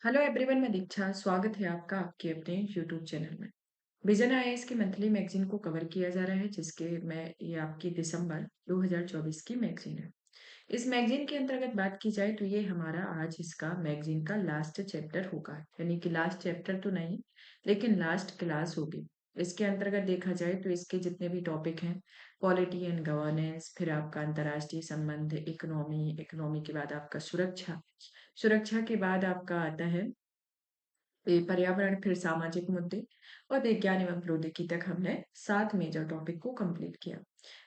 Hello everyone, मैं दीक्षा। स्वागत है आपका आपके अपने यूट्यूब चैनल में। विजन आईएएस की मंथली मैगजीन को कवर किया जा रहा है, जिसके मैं ये आपकी दिसंबर 2024 की मैगजीन है। इस मैगजीन के अंतर्गत बात की जाए तो ये हमारा आज इसका मैगजीन का लास्ट चैप्टर होगा, यानी कि लास्ट चैप्टर तो नहीं, लेकिन लास्ट क्लास होगी। इसके अंतर्गत देखा जाए तो इसके जितने भी टॉपिक हैं, पॉलिटी एंड गवर्नेंस, फिर आपका अंतर्राष्ट्रीय संबंध, इकोनॉमी, इकोनॉमी के बाद आपका सुरक्षा, सुरक्षा के बाद आपका आता है पर्यावरण, फिर सामाजिक मुद्दे और विज्ञान एवं प्रौद्योगिकी तक हमने 7 मेजर टॉपिक को कंप्लीट किया।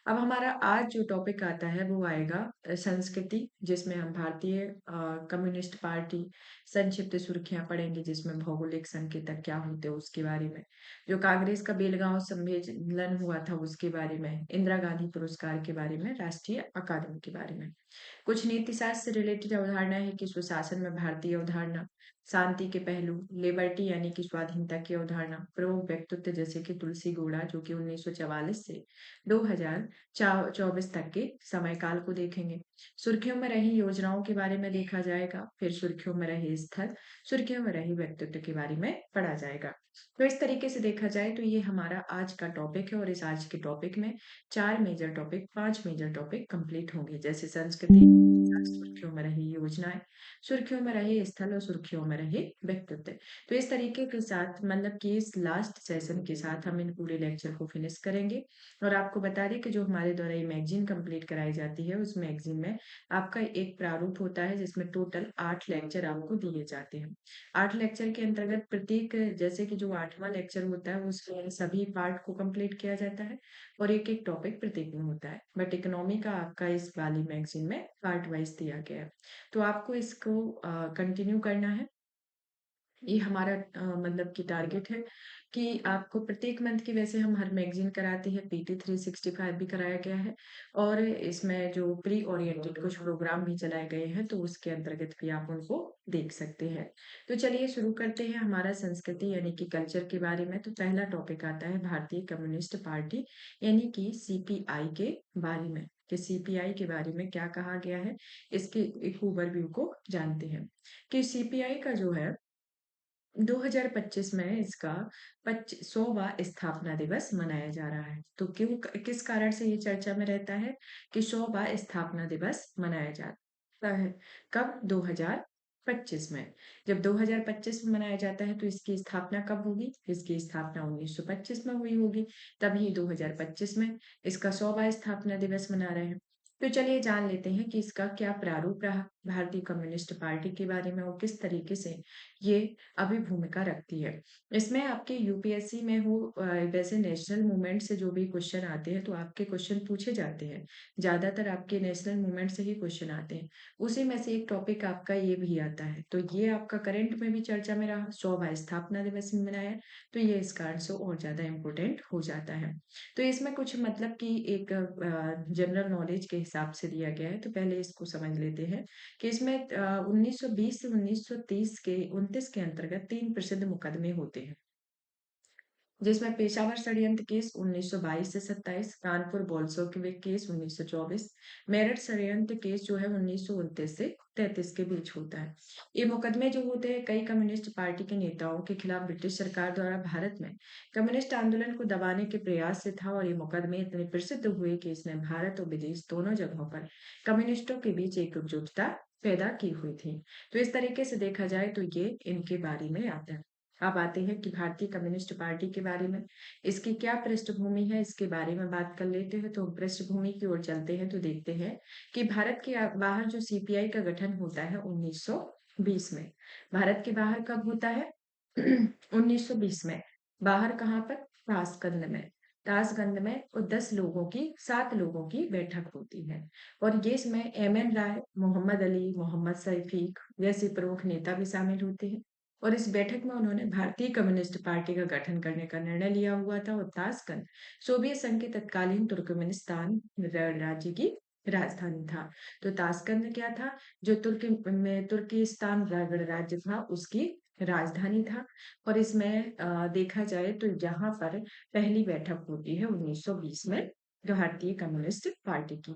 अब हमारा आज जो टॉपिक आता है वो आएगा संस्कृति, जिसमें हम भारतीय कम्युनिस्ट पार्टी संक्षिप्त सुर्खियां पढ़ेंगे, जिसमें भौगोलिक संकेतक क्या होते हैं उसके बारे में, जो कांग्रेस का बेलगांव सम्मेलन हुआ था उसके बारे में, इंदिरा गांधी पुरस्कार के बारे में, राष्ट्रीय अकादमी के बारे में। कुछ नीति शास्त्र से रिलेटेड अवधारणा है कि सुशासन में भारतीय अवधारणा, शांति के पहलू, लिबर्टी यानी कि स्वाधीनता की अवधारणा, प्रमुख व्यक्तित्व जैसे कि तुलसी गोड़ा जो कि 1944 से 2024 तक के समय काल को देखेंगे। सुर्खियों में रही योजनाओं के बारे में देखा जाएगा, फिर सुर्खियों में रहे स्थल, सुर्खियों में रही व्यक्तित्व के बारे में पढ़ा जाएगा। तो इस तरीके से देखा जाए तो ये हमारा आज का टॉपिक है, और इस आज के टॉपिक में 4 major topic, 5 major topic complete होंगे, जैसे संस्कृति, सुर्खियों में रही योजनाएं, सुर्खियों में रहे स्थल और सुर्खियों में रहे व्यक्तित्व। तो इस तरीके के साथ, मतलब कि इस लास्ट सेशन के साथ हम इन पूरे लेक्चर को फिनिश करेंगे। और आपको बता दें कि जो हमारे द्वारा ये मैगजीन कंप्लीट कराई जाती है, उस मैगजीन में आपका एक प्रारूप होता है जिसमें टोटल 8 लेक्चर आपको दिए जाते हैं। 8 लेक्चर के अंतर्गत प्रत्येक, जैसे कि जो 8वां लेक्चर होता है उसमें सभी पार्ट को कंप्लीट किया जाता है और एक एक टॉपिक प्रत्येक में होता है, बट इकोनॉमी का आपका इस वाली मैगजीन में पार्ट वाइज दिया गया है। तो आपको इसको कंटिन्यू करना है। ये हमारा मतलब कि टारगेट है कि आपको प्रत्येक मंथ की, वैसे हम हर मैगजीन कराते हैं, पीटी 365 भी कराया गया है, और इसमें जो प्री ओरिएंटेड कुछ प्रोग्राम भी चलाए गए हैं, तो उसके अंतर्गत भी आप उनको देख सकते हैं। तो चलिए शुरू करते हैं हमारा संस्कृति यानी कि कल्चर के बारे में। तो पहला टॉपिक आता है भारतीय कम्युनिस्ट पार्टी यानी कि सीपीआई के बारे में, कि सीपीआई के बारे में क्या कहा गया है, इसके एक ओवरव्यू को जानते हैं। कि सीपीआई का जो है 2025 में इसका 100वां स्थापना दिवस मनाया जा रहा है। तो क्यों, किस कारण से ये चर्चा में रहता है कि 100वां स्थापना दिवस मनाया जाता है? कब? 2025 में। जब 2025 में मनाया जाता है तो इसकी स्थापना कब होगी? इसकी स्थापना 1925 में हुई होगी, तभी 2025 में इसका 100वां स्थापना दिवस मना रहे हैं। तो चलिए जान लेते हैं कि इसका क्या प्रारूप रहा भारतीय कम्युनिस्ट पार्टी के बारे में, और किस तरीके से ये अभी भूमिका रखती है। इसमें आपके यूपीएससी में हो, वैसे नेशनल मूवमेंट से जो भी क्वेश्चन आते हैं तो आपके क्वेश्चन पूछे जाते हैं, ज्यादातर आपके नेशनल मूवमेंट से ही क्वेश्चन आते हैं। उसी में से एक टॉपिक आपका ये भी आता है, तो ये आपका करंट में भी चर्चा में रहा, 100वां स्थापना दिवस में मनाया, तो ये इस कारण से और ज्यादा इम्पोर्टेंट हो जाता है। तो इसमें कुछ मतलब कि एक जनरल नॉलेज के हिसाब से दिया गया है, तो पहले इसको समझ लेते हैं कि इसमें 1920 से 1930 के 29 के अंतर्गत 3 प्रसिद्ध मुकदमे होते हैं, जिसमें पेशावर षड्यंत्र केस 1922 से 27, कानपुर बोल्शेविक केस 1924, मेरठ षड्यंत्र केस जो है 1929 से 33 के बीच होता है। ये मुकदमे जो होते हैं कई कम्युनिस्ट पार्टी के नेताओं के खिलाफ ब्रिटिश सरकार द्वारा भारत में कम्युनिस्ट आंदोलन को दबाने के प्रयास से था, और ये मुकदमे इतने प्रसिद्ध हुए कि इसने भारत और विदेश दोनों जगहों पर कम्युनिस्टों के बीच एकजुटता पैदा की हुई थी। तो इस तरीके से देखा जाए तो ये इनके बारे में आता है। अब आते हैं कि भारतीय कम्युनिस्ट पार्टी के बारे में, इसकी क्या पृष्ठभूमि है, इसके बारे में बात कर लेते हैं। तो पृष्ठभूमि की ओर चलते हैं तो देखते हैं कि भारत के बाहर जो सीपीआई का गठन होता है 1920 में। भारत के बाहर कब होता है? 1920 में। बाहर कहाँ पर? ताशकंद में। ताशकंद में, और 10 लोगों की, 7 लोगों की बैठक होती है, और ये इसमें एमएन राय, मोहम्मद अली, मोहम्मद शफीक जैसे प्रमुख नेता भी शामिल होते हैं। और इस बैठक में उन्होंने भारतीय कम्युनिस्ट पार्टी का गठन करने का निर्णय लिया हुआ था, और ताशकंद सोवियत संघ के तत्कालीन तुर्कमेनिस्तान राज्य की राजधानी था। तो ताशकंद क्या था? जो तुर्किस्तान राज्य था उसकी राजधानी था। और इसमें देखा जाए तो यहाँ पर पहली बैठक होती है 1920 में भारतीय कम्युनिस्ट पार्टी की।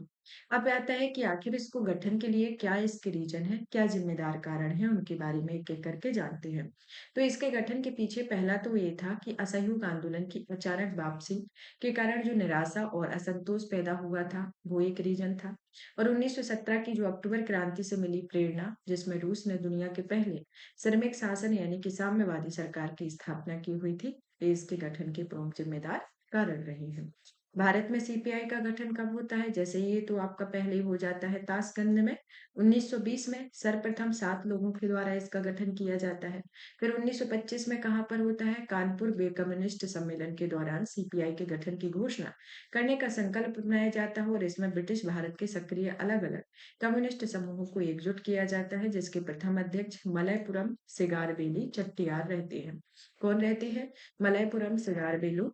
अब आता है कि आखिर इसको गठन के लिए क्या इसके रीजन है, क्या जिम्मेदार कारण है, उनके बारे में एक-एक करके जानते हैं। तो इसके गठन के पीछे पहला तो ये था कि असहयोग आंदोलन की अचानक वापसी के कारण जो निराशा और असंतोष पैदा हुआ था, वो एक रीजन था। और 1917 की जो अक्टूबर क्रांति से मिली प्रेरणा, जिसमें रूस ने दुनिया के पहले श्रमिक शासन यानी कि साम्यवादी सरकार की स्थापना की हुई थी, ये इसके गठन के प्रमुख जिम्मेदार कारण रहे हैं। भारत में सीपीआई का गठन कब होता है? जैसे ये तो आपका पहले ही हो जाता है ताशकंद में 1920 में सर्वप्रथम 7 लोगों के द्वारा इसका गठन किया जाता है। फिर 1925 में कहाँ पर होता है? कानपुर वे कम्युनिस्ट सम्मेलन के दौरान सीपीआई के गठन की घोषणा करने का संकल्प बनाया जाता है और इसमें ब्रिटिश भारत के सक्रिय अलग-अलग कम्युनिस्ट समूहों को एकजुट किया जाता है, जिसके प्रथम अध्यक्ष मलयपुरम सिगारवेली चट्टियार रहते हैं। कौन रहते हैं? मलयपुरम सिगारवेलु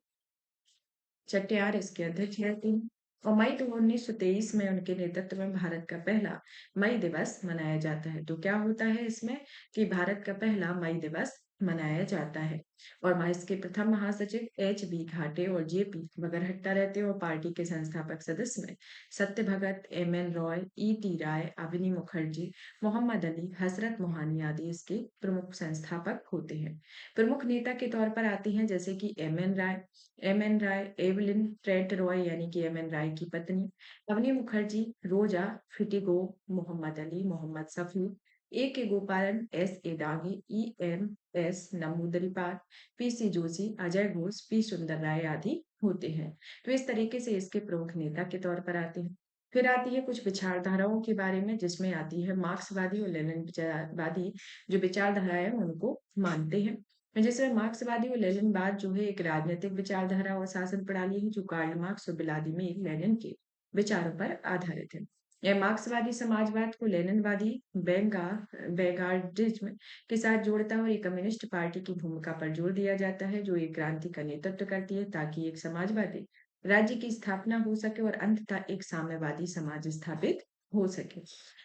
चट्टियार इसके अध्यक्ष रहते हैं। और मई 1923 में उनके नेतृत्व में भारत का पहला मई दिवस मनाया जाता है। तो क्या होता है इसमें कि भारत का पहला मई दिवस मनाया जाता है। और वहाँ इसके प्रथम महासचिव एच बी घाटे और जेपी बगरहट्टा रहते हैं और पार्टी के संस्थापक सदस्य में Satya Bhagat, M N Roy, E T Rai, Abhini Mukherjee, Mohammad Ali, Hasrat Mohani आदि इसके प्रमुख संस्थापक होते हैं। प्रमुख नेता के तौर पर आते हैं जैसे कि एम एन राय, एवलिन ट्रेंट रॉय यानी कि एम एन राय की पत्नी, अवनी मुखर्जी, रोजा फिटिगो, मोहम्मद अली, मोहम्मद सफी, ए के गोपालन, एस ए दागी, E M S Namboodiripad, P C Joshi, Ajoy Ghosh, P Sundarayya आदि होते हैं। तो इस तरीके से इसके प्रमुख नेता के तौर पर आते हैं। फिर आती है कुछ विचारधाराओं के बारे में, जिसमें आती है मार्क्सवादी और लेनिनवादी जो विचारधाराएं उनको मानते हैं। जैसे मार्क्सवादी और लेनिनवाद जो है एक राजनीतिक विचारधारा और शासन प्रणाली है जो कार्ल मार्क्स और व्लादिमीर लेनिन के विचारों पर आधारित है। यह मार्क्सवादी समाजवाद को लेनिनवादी वैगार्डिज्म के साथ जोड़ता है और एक कम्युनिस्ट पार्टी की भूमिका पर जोर दिया जाता है जो एक क्रांति का नेतृत्व करती है ताकि एक समाजवादी राज्य की स्थापना हो सके और अंततः एक साम्यवादी समाज स्थापित हो सके।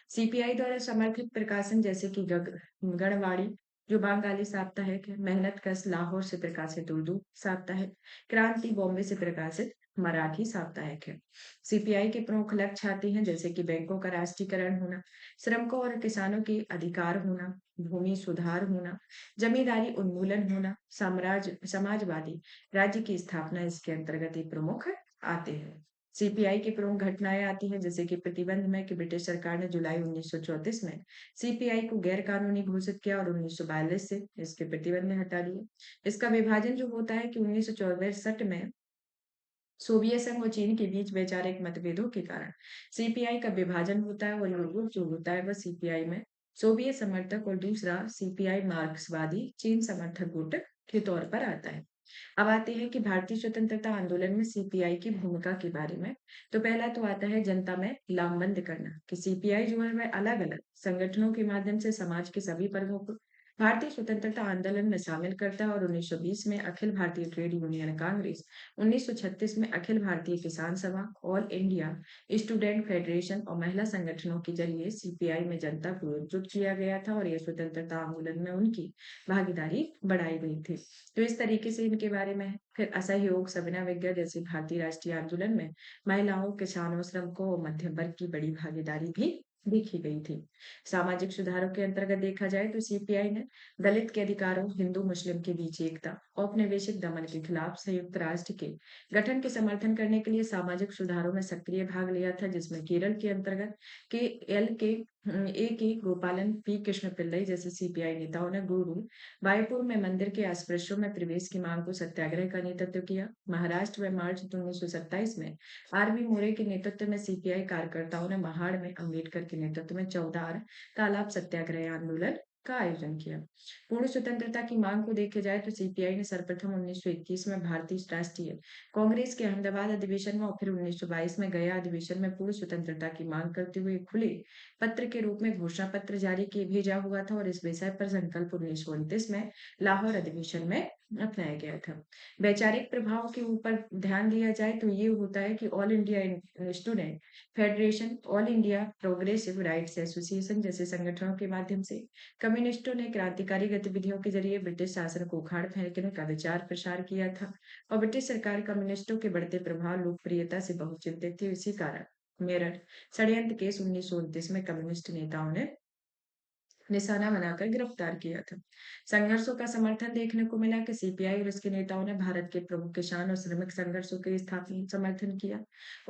सीपीआई द्वारा समर्थित प्रकाशन जैसे कि गढ़वाड़ी जो बंगाली साप्ताहिक है, मेहनत कश लाहौर से प्रकाशित उर्दू साप्ताहिक, क्रांति बॉम्बे से प्रकाशित मराठी साप्ताहिक है। सीपीआई के प्रमुख लक्ष्य आते हैं जैसे कि बैंकों का राष्ट्रीयकरण होना, श्रमिकों और किसानों के अधिकार होना, भूमि सुधार होना, जमींदारी उन्मूलन होना, समाजवादी राज्य की स्थापना इसके अंतर्गत एक प्रमुख आते हैं। सीपीआई की प्रमुख घटनाएं आती हैं जैसे कि प्रतिबंध में कि ब्रिटिश सरकार ने जुलाई 1934 में सीपीआई को गैर कानूनी घोषित किया और 1942 से इसके प्रतिबंध हटा दिए। इसका विभाजन जो होता है कि 1964 में सोवियत संघ और चीन के बीच वैचारिक मतभेदों के कारण सीपीआई का विभाजन होता है और ग्रुप जो होता है वह सीपीआई में सोवियत समर्थक और दूसरा सीपीआई मार्क्सवादी चीन समर्थक गुट के तौर पर आता है। अब आते हैं कि भारतीय स्वतंत्रता आंदोलन में सीपीआई की भूमिका के बारे में। तो पहला तो आता है जनता में लामबंद करना कि सीपीआई जो है वह अलग अलग संगठनों के माध्यम से समाज के सभी वर्गों को भारतीय स्वतंत्रता आंदोलन में शामिल करता है और 1920 में अखिल भारतीय ट्रेड यूनियन कांग्रेस, 1936 में अखिल भारतीय किसान सभा, ऑल इंडिया स्टूडेंट फेडरेशन और महिला संगठनों के जरिए सीपीआई में जनता को एकजुट किया गया था और यह स्वतंत्रता आंदोलन में उनकी भागीदारी बढ़ाई गई थी। तो इस तरीके से इनके बारे में है। फिर असहयोग सविनय विज्ञा जैसे भारतीय राष्ट्रीय आंदोलन में महिलाओं, किसानों, श्रमिकों और मध्यम वर्ग की बड़ी भागीदारी भी देखी गई थी। सामाजिक सुधारों के अंतर्गत देखा जाए तो सीपीआई ने दलित के अधिकारों, हिंदू मुस्लिम के बीच एकता, औपनिवेशिक दमन के खिलाफ संयुक्त राष्ट्र के गठन के समर्थन करने के लिए सामाजिक सुधारों में सक्रिय भाग लिया था, जिसमें केरल के अंतर्गत के एल के ए के गोपालन, पी कृष्ण पिल्लई जैसे सीपीआई नेताओं ने गुरु वायुपुर में मंदिर के अस्पृश्यों में प्रवेश की मांग को सत्याग्रह का नेतृत्व किया। महाराष्ट्र में मार्च 1927 में आरबी मोरे के नेतृत्व में सीपीआई कार्यकर्ताओं ने महाड़ में अम्बेडकर के नेतृत्व में चौदार तालाब सत्याग्रह आंदोलन का आयोजन किया। पूर्ण स्वतंत्रता की मांग को देखे जाए तो सीपीआई ने सर्वप्रथम 1921 में भारतीय राष्ट्रीय कांग्रेस के अहमदाबाद अधिवेशन में और फिर 1922 में गया अधिवेशन में पूर्ण स्वतंत्रता की मांग करते हुए खुले पत्र के रूप में घोषणा पत्र जारी किए भेजा हुआ था और इस विषय पर संकल्प 1929 में लाहौर अधिवेशन में अपनाया गया था। वैचारिक प्रभाव के ऊपर ध्यान दिया जाए तो ये होता है कि all India student federation, all India progressive rights association जैसे संगठनों के माध्यम से कम्युनिस्टों ने क्रांतिकारी गतिविधियों के जरिए ब्रिटिश शासन को उखाड़ फेंकने का विचार प्रसार किया था और ब्रिटिश सरकार कम्युनिस्टों के बढ़ते प्रभाव लोकप्रियता से बहुत चिंतित थी। इसी कारण मेरठ षड्यंत्र केस 1929 में कम्युनिस्ट नेताओं ने निशाना बनाकर गिरफ्तार किया था। संघर्षों का समर्थन देखने को मिला कि सीपीआई और इसके नेताओं ने भारत के प्रमुख किसान और श्रमिक संघर्षों के स्थापना समर्थन किया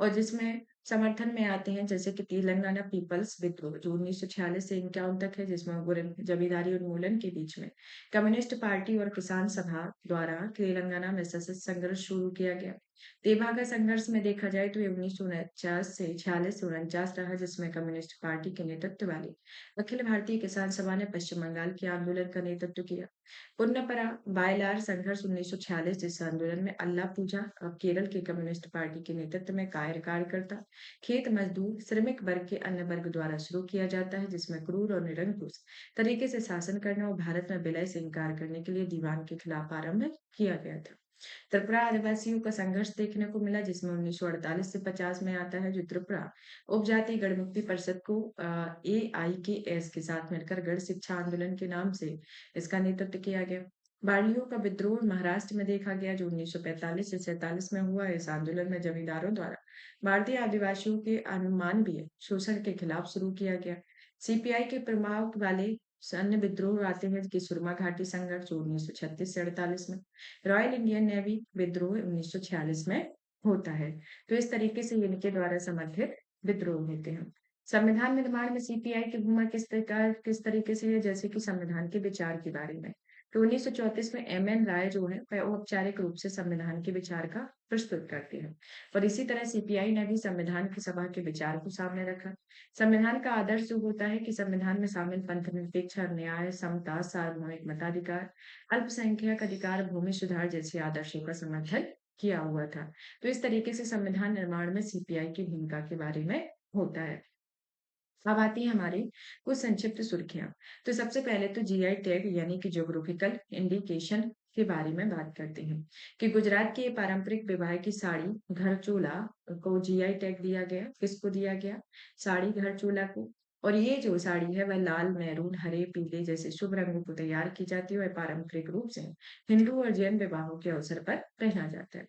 और जिसमें समर्थन में आते हैं जैसे कि तेलंगाना पीपल्स विद्रोह जो 1946 से 51 तक है, जिसमें जमींदारी उन्मूलन के बीच में कम्युनिस्ट पार्टी और किसान सभा द्वारा तेलंगाना में सशस्त्र संघर्ष शुरू किया गया। तेभागा संघर्ष में देखा जाए तो ये 1949 से 46 से 49 रहा, जिसमें कम्युनिस्ट पार्टी के नेतृत्व वाली अखिल भारतीय किसान सभा ने पश्चिम बंगाल के आंदोलन का नेतृत्व किया। पुन्नपरा बायलार संघर्ष 1946, जिस आंदोलन में अल्लाह पूजा केरल की कम्युनिस्ट पार्टी के नेतृत्व में कार्यकर्ता खेत मजदूर श्रमिक वर्ग के अन्य वर्ग द्वारा शुरू किया जाता है, जिसमें क्रूर और निरंकुश तरीके से शासन करने और भारत में विलय से इनकार करने के लिए दीवान के खिलाफ आरंभ किया गया था। त्रिपुरा आदिवासियों का संघर्ष देखने को मिला, जिसमें 1948 से 50 में आता है, जो त्रिपुरा उपजाति गण मुक्ति परिषद को AIKS के साथ मिलकर गढ़ शिक्षा आंदोलन के नाम से इसका नेतृत्व किया गया। बाड़ियों का विद्रोह महाराष्ट्र में देखा गया, जो 1945 से 47 में हुआ। इस आंदोलन में जमींदारों द्वारा भारतीय आदिवासियों के अमानवीय शोषण के खिलाफ शुरू किया गया। सीपीआई के प्रभाव वाले अन्य विद्रोह आते हैं कि सुरमा घाटी संघर्ष जो 1936 से 48 में, रॉयल इंडियन नेवी विद्रोह 1946 में होता है। तो इस तरीके से इनके द्वारा समर्थित विद्रोह होते हैं। संविधान निर्माण में सीपीआई की भूमिका किस तरीके से है, जैसे कि संविधान के विचार के बारे में। तो 1934 में MN राय जो है वह औपचारिक रूप से संविधान के विचार का प्रस्तुत करते हैं और इसी तरह सीपीआई ने भी संविधान की सभा के विचार को सामने रखा। संविधान का आदर्श जो होता है कि संविधान में शामिल पंथ निरपेक्ष न्याय समता सार्वभौमिक मताधिकार अल्पसंख्यक अधिकार भूमि सुधार जैसे आदर्शों का समर्थन किया हुआ था। तो इस तरीके से संविधान निर्माण में सीपीआई की भूमिका के बारे में होता है। अब आती है हमारी कुछ संक्षिप्त सुर्खियां। तो सबसे पहले तो जीआई टैग यानी कि ज्योग्राफिकल इंडिकेशन के बारे में बात करते हैं कि गुजरात की पारंपरिक विवाह की साड़ी घर चोला को जीआई टैग दिया गया। किसको दिया गया? साड़ी घर चोला को। और ये जो साड़ी है वह लाल मैरून हरे पीले जैसे शुभ रंगों को तैयार की जाती है और पारंपरिक रूप से हिंदू और जैन विवाहों के अवसर पर पहना जाता है।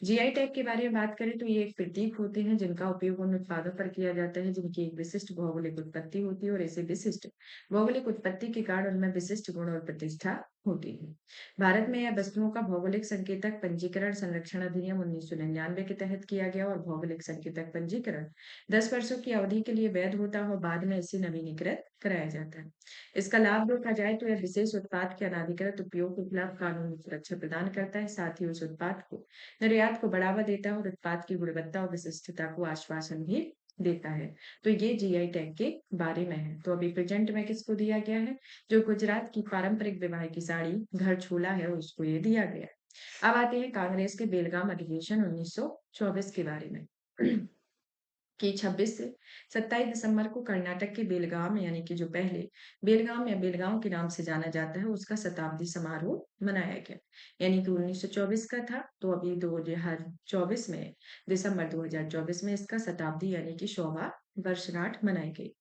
जीआई टैग के बारे में बात करें तो ये एक प्रतीक होते हैं जिनका उपयोग उन उत्पादों पर किया जाता है जिनकी एक विशिष्ट भौगोलिक उत्पत्ति होती है और ऐसे विशिष्ट भौगोलिक उत्पत्ति के कारण उनमें विशिष्ट गुण और प्रतिष्ठा होती है। भारत में यह वस्तुओं का भौगोलिक संकेतक पंजीकरण संरक्षण अधिनियम 1999 के तहत किया गया और भौगोलिक संकेतक पंजीकरण 10 वर्षों की अवधि के लिए वैध होता है और बाद में इसे नवीनीकृत कराया जाता है। इसका लाभ देखा जाए तो यह विशेष उत्पाद के अनाधिकृत उपयोग के खिलाफ कानूनी सुरक्षा प्रदान करता है, साथ ही उस उत्पाद को निर्यात को बढ़ावा देता है और उत्पाद की गुणवत्ता और विशिष्टता को आश्वासन भी देता है। तो ये जीआई टैग के बारे में है। तो अभी प्रेजेंट में किसको दिया गया है? जो गुजरात की पारंपरिक विवाह की साड़ी घर छोला है उसको ये दिया गया। अब आते हैं कांग्रेस के बेलगाम अधिवेशन 1924 के बारे में कि 26 से 27 दिसंबर को कर्नाटक के बेलगाम यानी कि जो पहले बेलगाम या बेलगांव के नाम से जाना जाता है उसका शताब्दी समारोह मनाया गया। यानी कि 1924 का था तो अभी 2024 में दिसंबर 2024 में इसका शताब्दी यानी कि 100वां वर्षगांठ मनाई गई।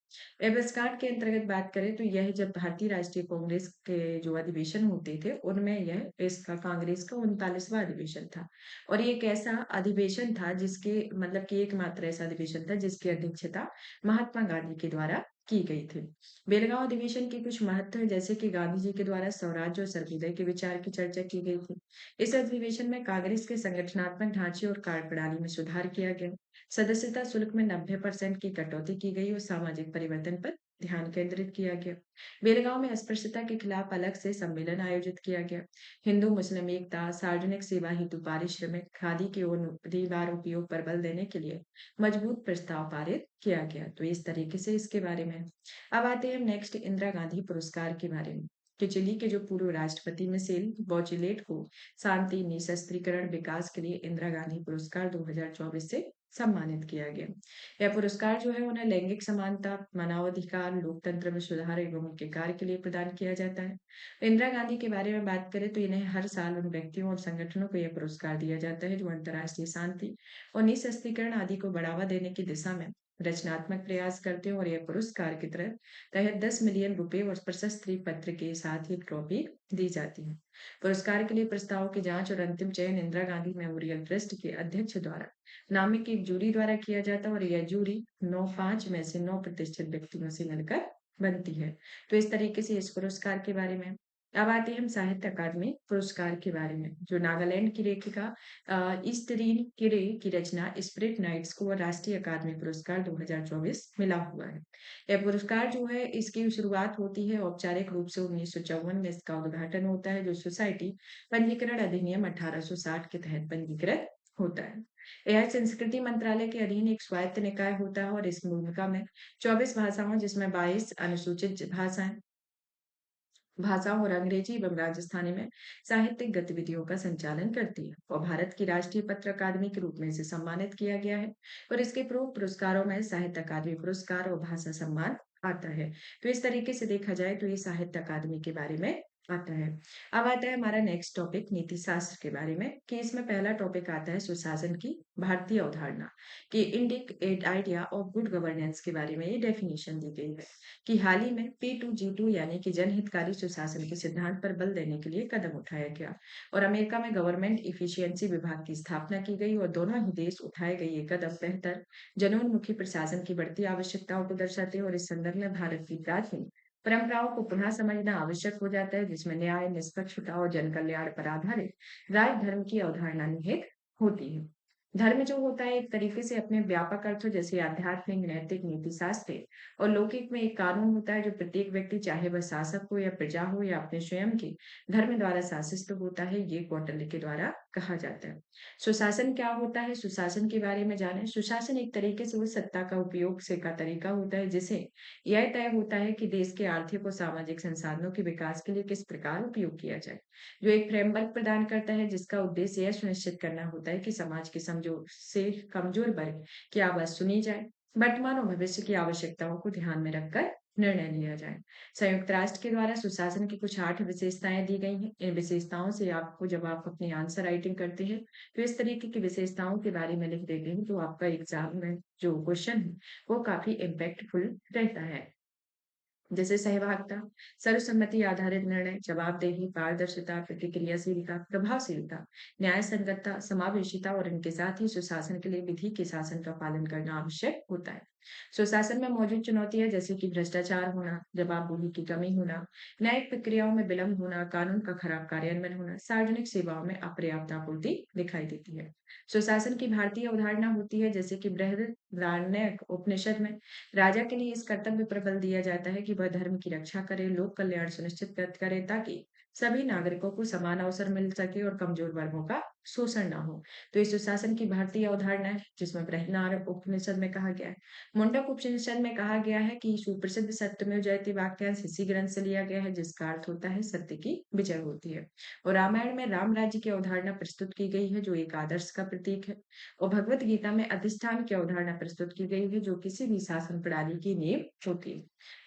वर्षगांठ के अंतर्गत बात करें तो यह जब भारतीय राष्ट्रीय कांग्रेस के जो अधिवेशन होते थे उनमें यह इसका कांग्रेस का 39वां अधिवेशन था और ये एक ऐसा अधिवेशन था जिसके मतलब कि एकमात्र ऐसा अधिवेशन था जिसकी अध्यक्षता महात्मा गांधी के द्वारा की गई थी। बेलगांव अधिवेशन के कुछ महत्व है जैसे कि गांधी जी के द्वारा स्वराज्य और सर्वोदय के विचार की चर्चा की गई थी। इस अधिवेशन में कांग्रेस के संगठनात्मक ढांचे और कार्यप्रणाली में सुधार किया गया। सदस्यता शुल्क में 90% की कटौती की गई और सामाजिक परिवर्तन पर ध्यान केंद्रित किया गया। बेलगांव में अस्पृश्यता के खिलाफ अलग से सम्मेलन आयोजित किया गया। हिंदू मुस्लिम एकता सार्वजनिक सेवा हेतु पारिश्रमिक खादी के बार उपयोग पर बल देने के लिए मजबूत प्रस्ताव पारित किया गया। तो इस तरीके से इसके बारे में अब आते हैं नेक्स्ट इंदिरा गांधी पुरस्कार के बारे में कि चिली के जो पूर्व राष्ट्रपति मिशेल बॉचेलेट को शांति निशस्त्रीकरण विकास के लिए इंदिरा गांधी पुरस्कार 2024 से सम्मानित किया गया। यह पुरस्कार जो है उन्हें लैंगिक समानता मानवाधिकार लोकतंत्र में सुधार एवं उनके कार्य के लिए प्रदान किया जाता है। इंदिरा गांधी के बारे में बात करें तो इन्हें हर साल उन व्यक्तियों और संगठनों को यह पुरस्कार दिया जाता है जो अंतर्राष्ट्रीय शांति और निशस्त्रीकरण आदि को बढ़ावा देने की दिशा में रचनात्मक प्रयास करते हैं और यह पुरस्कार के तहत 10 मिलियन रुपए और प्रशस्ति पत्र के साथ ही एक ट्रॉफी दी जाती है। पुरस्कार के लिए प्रस्तावों की जांच और अंतिम चयन इंदिरा गांधी मेमोरियल ट्रस्ट के अध्यक्ष द्वारा नामित एक जूरी द्वारा किया जाता है और यह जूरी 9 5 में से 9 प्रतिष्ठित व्यक्तियों से मिलकर बनती है। तो इस तरीके से इस पुरस्कार के बारे में। अब आते हैं हम साहित्य अकादमी पुरस्कार के बारे में, जो नागालैंड की लेखिका ईस्टरीन किरे की रचना स्पिरिट नाइट्स को राष्ट्रीय अकादमी पुरस्कार 2024 मिला हुआ है। यह पुरस्कार जो है इसकी शुरुआत होती है औपचारिक रूप से 1954 में इसका उद्घाटन होता है, जो सोसाइटी पंजीकरण अधिनियम 1860 के तहत पंजीकृत होता है। यह संस्कृति मंत्रालय के अधीन एक स्वायत्त निकाय होता है और इस भूमिका में 24 भाषाओं जिसमें 22 अनुसूचित भाषाओं और अंग्रेजी एवं राजस्थानी में साहित्यिक गतिविधियों का संचालन करती है और भारत की राष्ट्रीय पत्र अकादमी के रूप में इसे सम्मानित किया गया है और इसके प्रमुख पुरस्कारों में साहित्य अकादमी पुरस्कार और भाषा सम्मान आता है। तो इस तरीके से देखा जाए तो ये साहित्य अकादमी के बारे में आता है। अब आता है हमारा नेक्स्ट टॉपिक नीति शास्त्र के बारे में, कि इसमें पहला टॉपिक आता है सुशासन की भारतीय अवधारणा, कि Indic idea of good governance के बारे में ये डेफिनेशन दी गई है कि हाल ही में P2G2 यानी कि जनहितकारी सुशासन के सिद्धांत पर बल देने के लिए कदम उठाया गया और अमेरिका में गवर्नमेंट इफिशियंसी विभाग की स्थापना की गई और दोनों ही देश उठाए गए ये कदम बेहतर जनोन्मुखी प्रशासन की बढ़ती आवश्यकताओं को दर्शाते हैं और इस संदर्भ में भारत की प्राचीन परंपराओं को पुनः समझना आवश्यक हो जाता है, जिसमें न्याय, निष्पक्षता और जन कल्याण पर आधारित राज धर्म की अवधारणा निहित होती है। धर्म जो होता है एक तरीके से अपने व्यापक अर्थों जैसे आध्यात्मिक, नैतिक, नीति शास्त्र और लौकिक में एक कानून होता है जो प्रत्येक व्यक्ति चाहे वह शासक हो या प्रजा हो या अपने स्वयं के धर्म द्वारा शासित होता है, ये कौटिल्य के द्वारा कहा जाता है। सुशासन क्या होता है? सुशासन के बारे में जाने। सुशासन एक तरीके से उस सत्ता का उपयोग से का तरीका होता है जिसे यह तय होता है कि देश के आर्थिक और सामाजिक संसाधनों के विकास के लिए किस प्रकार उपयोग किया जाए, जो एक फ्रेमवर्क प्रदान करता है जिसका उद्देश्य यह सुनिश्चित करना होता है कि समाज के कमजोर वर्ग की आवाज सुनी जाए, वर्तमान और भविष्य की आवश्यकताओं को ध्यान में रखकर निर्णय लिया जाए। संयुक्त राष्ट्र के द्वारा सुशासन की कुछ 8 विशेषताएं दी गई हैं। इन विशेषताओं से आपको जब आप अपनी आंसर राइटिंग करते हैं तो इस तरीके की विशेषताओं के बारे में लिख देते हैं तो आपका एग्जाम में जो क्वेश्चन है वो काफी इम्पैक्टफुल रहता है। जैसे सहभागिता, सर्वसम्मति आधारित निर्णय, जवाबदेही, पारदर्शिता, प्रतिक्रियाशीलता, प्रभावशीलता, न्याय संगतता, समावेशिता और इनके साथ ही सुशासन के लिए विधि के शासन का पालन करना आवश्यक होता है। सुशासन में मौजूद चुनौतियां जैसे कि भ्रष्टाचार होना, जवाबदेही की कमी होना, न्यायिक प्रक्रियाओं में विलंब होना, कानून का खराब कार्यान्वयन होना, सार्वजनिक सेवाओं में अपर्याप्त आपूर्ति दिखाई देती है। सुशासन की भारतीय अवधारणा होती है जैसे कि बृहदारण्यक उपनिषद में राजा के लिए इस कर्तव्य पर बल दिया जाता है कि वह धर्म की रक्षा करे, लोक कल्याण सुनिश्चित करे ताकि सभी नागरिकों को समान अवसर मिल सके और कमजोर वर्गों का शोषण ना हो। तो इस सुशासन की भारतीय अवधारणा है जिसमें बृहदारण्यक उपनिषद में कहा गया है। मुंडक उपनिषद में कहा गया है कि सुप्रसिद्ध सत्यमेव जयते वाक्यांश इसी ग्रंथ से लिया गया है जिसका अर्थ होता है सत्य की विजय होती है। और रामायण में राम राज्य की अवधारणा प्रस्तुत की गई है जो एक आदर्श का प्रतीक है। और भगवत गीता में अधिष्ठान की अवधारणा प्रस्तुत की गई है जो किसी भी शासन प्रणाली की नींव होती है।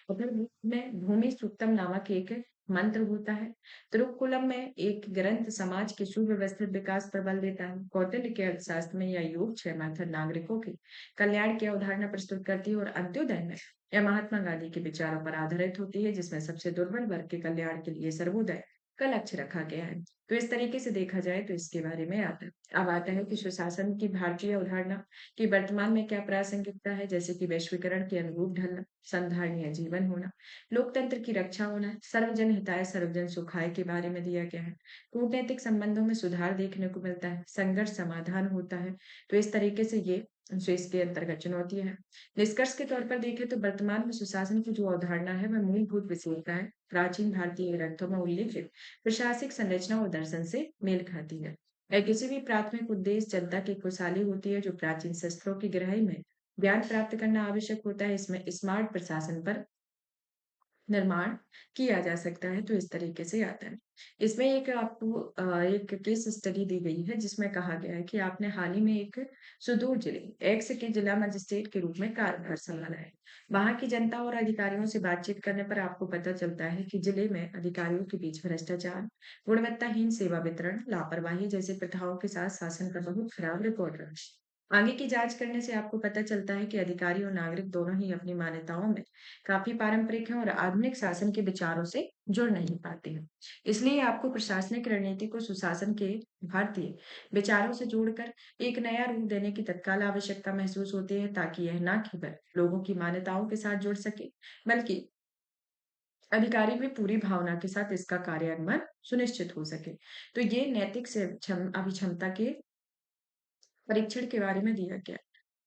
उपनिषद में भूमि सूक्तम नामक एक मंत्र होता है। तिरुक्कुलम में एक ग्रंथ समाज के सुव्यवस्थित विकास पर बल देता है। कौटिल्य के अर्थशास्त्र में यह योग 6 मेथड नागरिकों के कल्याण की अवधारणा प्रस्तुत करती है और अंत्योदय में यह महात्मा गांधी के विचारों पर आधारित होती है जिसमें सबसे दुर्बल वर्ग के कल्याण के लिए सर्वोदय का लक्ष्य रखा गया है। तो इस तरीके से देखा जाए तो इसके बारे में आता है। अब आता है कि सुशासन की भारतीय अवधारणा की वर्तमान में क्या प्रासंगिकता है, जैसे कि वैश्वीकरण के अनुरूप ढलना, संधारणीय जीवन होना, लोकतंत्र की रक्षा होना, सर्वजन हिताय सर्वजन सुखाय के बारे में दिया गया है। कूटनैतिक संबंधों में सुधार देखने को मिलता है, संघर्ष समाधान होता है। तो इस तरीके से ये जो इसके अंतर्गत चुनौतियां हैं। निष्कर्ष के तौर पर देखें तो वर्तमान में सुशासन की जो अवधारणा है वह मूलभूत विशेषताएं प्राचीन भारतीय ग्रंथों में उल्लिखित प्रशासनिक संरचना और दर्शन से मेल खाती है। यह किसी भी प्राथमिक उद्देश्य जनता की खुशहाली होती है जो प्राचीन शस्त्रों की गहराई में ज्ञान प्राप्त करना आवश्यक होता है। इसमें स्मार्ट प्रशासन पर निर्माण किया जा सकता है। तो इस तरीके से आता है। इसमें एक आपको एक केस स्टडी दी गई है जिसमें कहा गया है कि आपने हाल ही में एक सुदूर जिले एक्स के जिला मजिस्ट्रेट के रूप में कार्यभार संभाला है। वहां की जनता और अधिकारियों से बातचीत करने पर आपको पता चलता है कि जिले में अधिकारियों के बीच भ्रष्टाचार, गुणवत्ताहीन सेवा वितरण, लापरवाही जैसी प्रथाओं के साथ शासन का बहुत खराब रिकॉर्ड रहा है। आगे की जांच करने से आपको पता चलता है कि अधिकारी और नागरिक दोनों ही अपनी मान्यताओं में काफी पारंपरिक हैं और आधुनिक शासन के विचारों से जुड़ नहीं पाते हैं। इसलिए आपको प्रशासनिक रणनीति को सुशासन के भारतीय विचारों से जोड़कर एक नया रूप देने की तत्काल आवश्यकता महसूस होती है, ताकि यह न केवल लोगों की मान्यताओं के साथ जुड़ सके, बल्कि अधिकारी भी पूरी भावना के साथ इसका कार्यान्वयन सुनिश्चित हो सके। तो ये नैतिक से अभिक्षमता के परीक्षण के बारे में दिया गया है,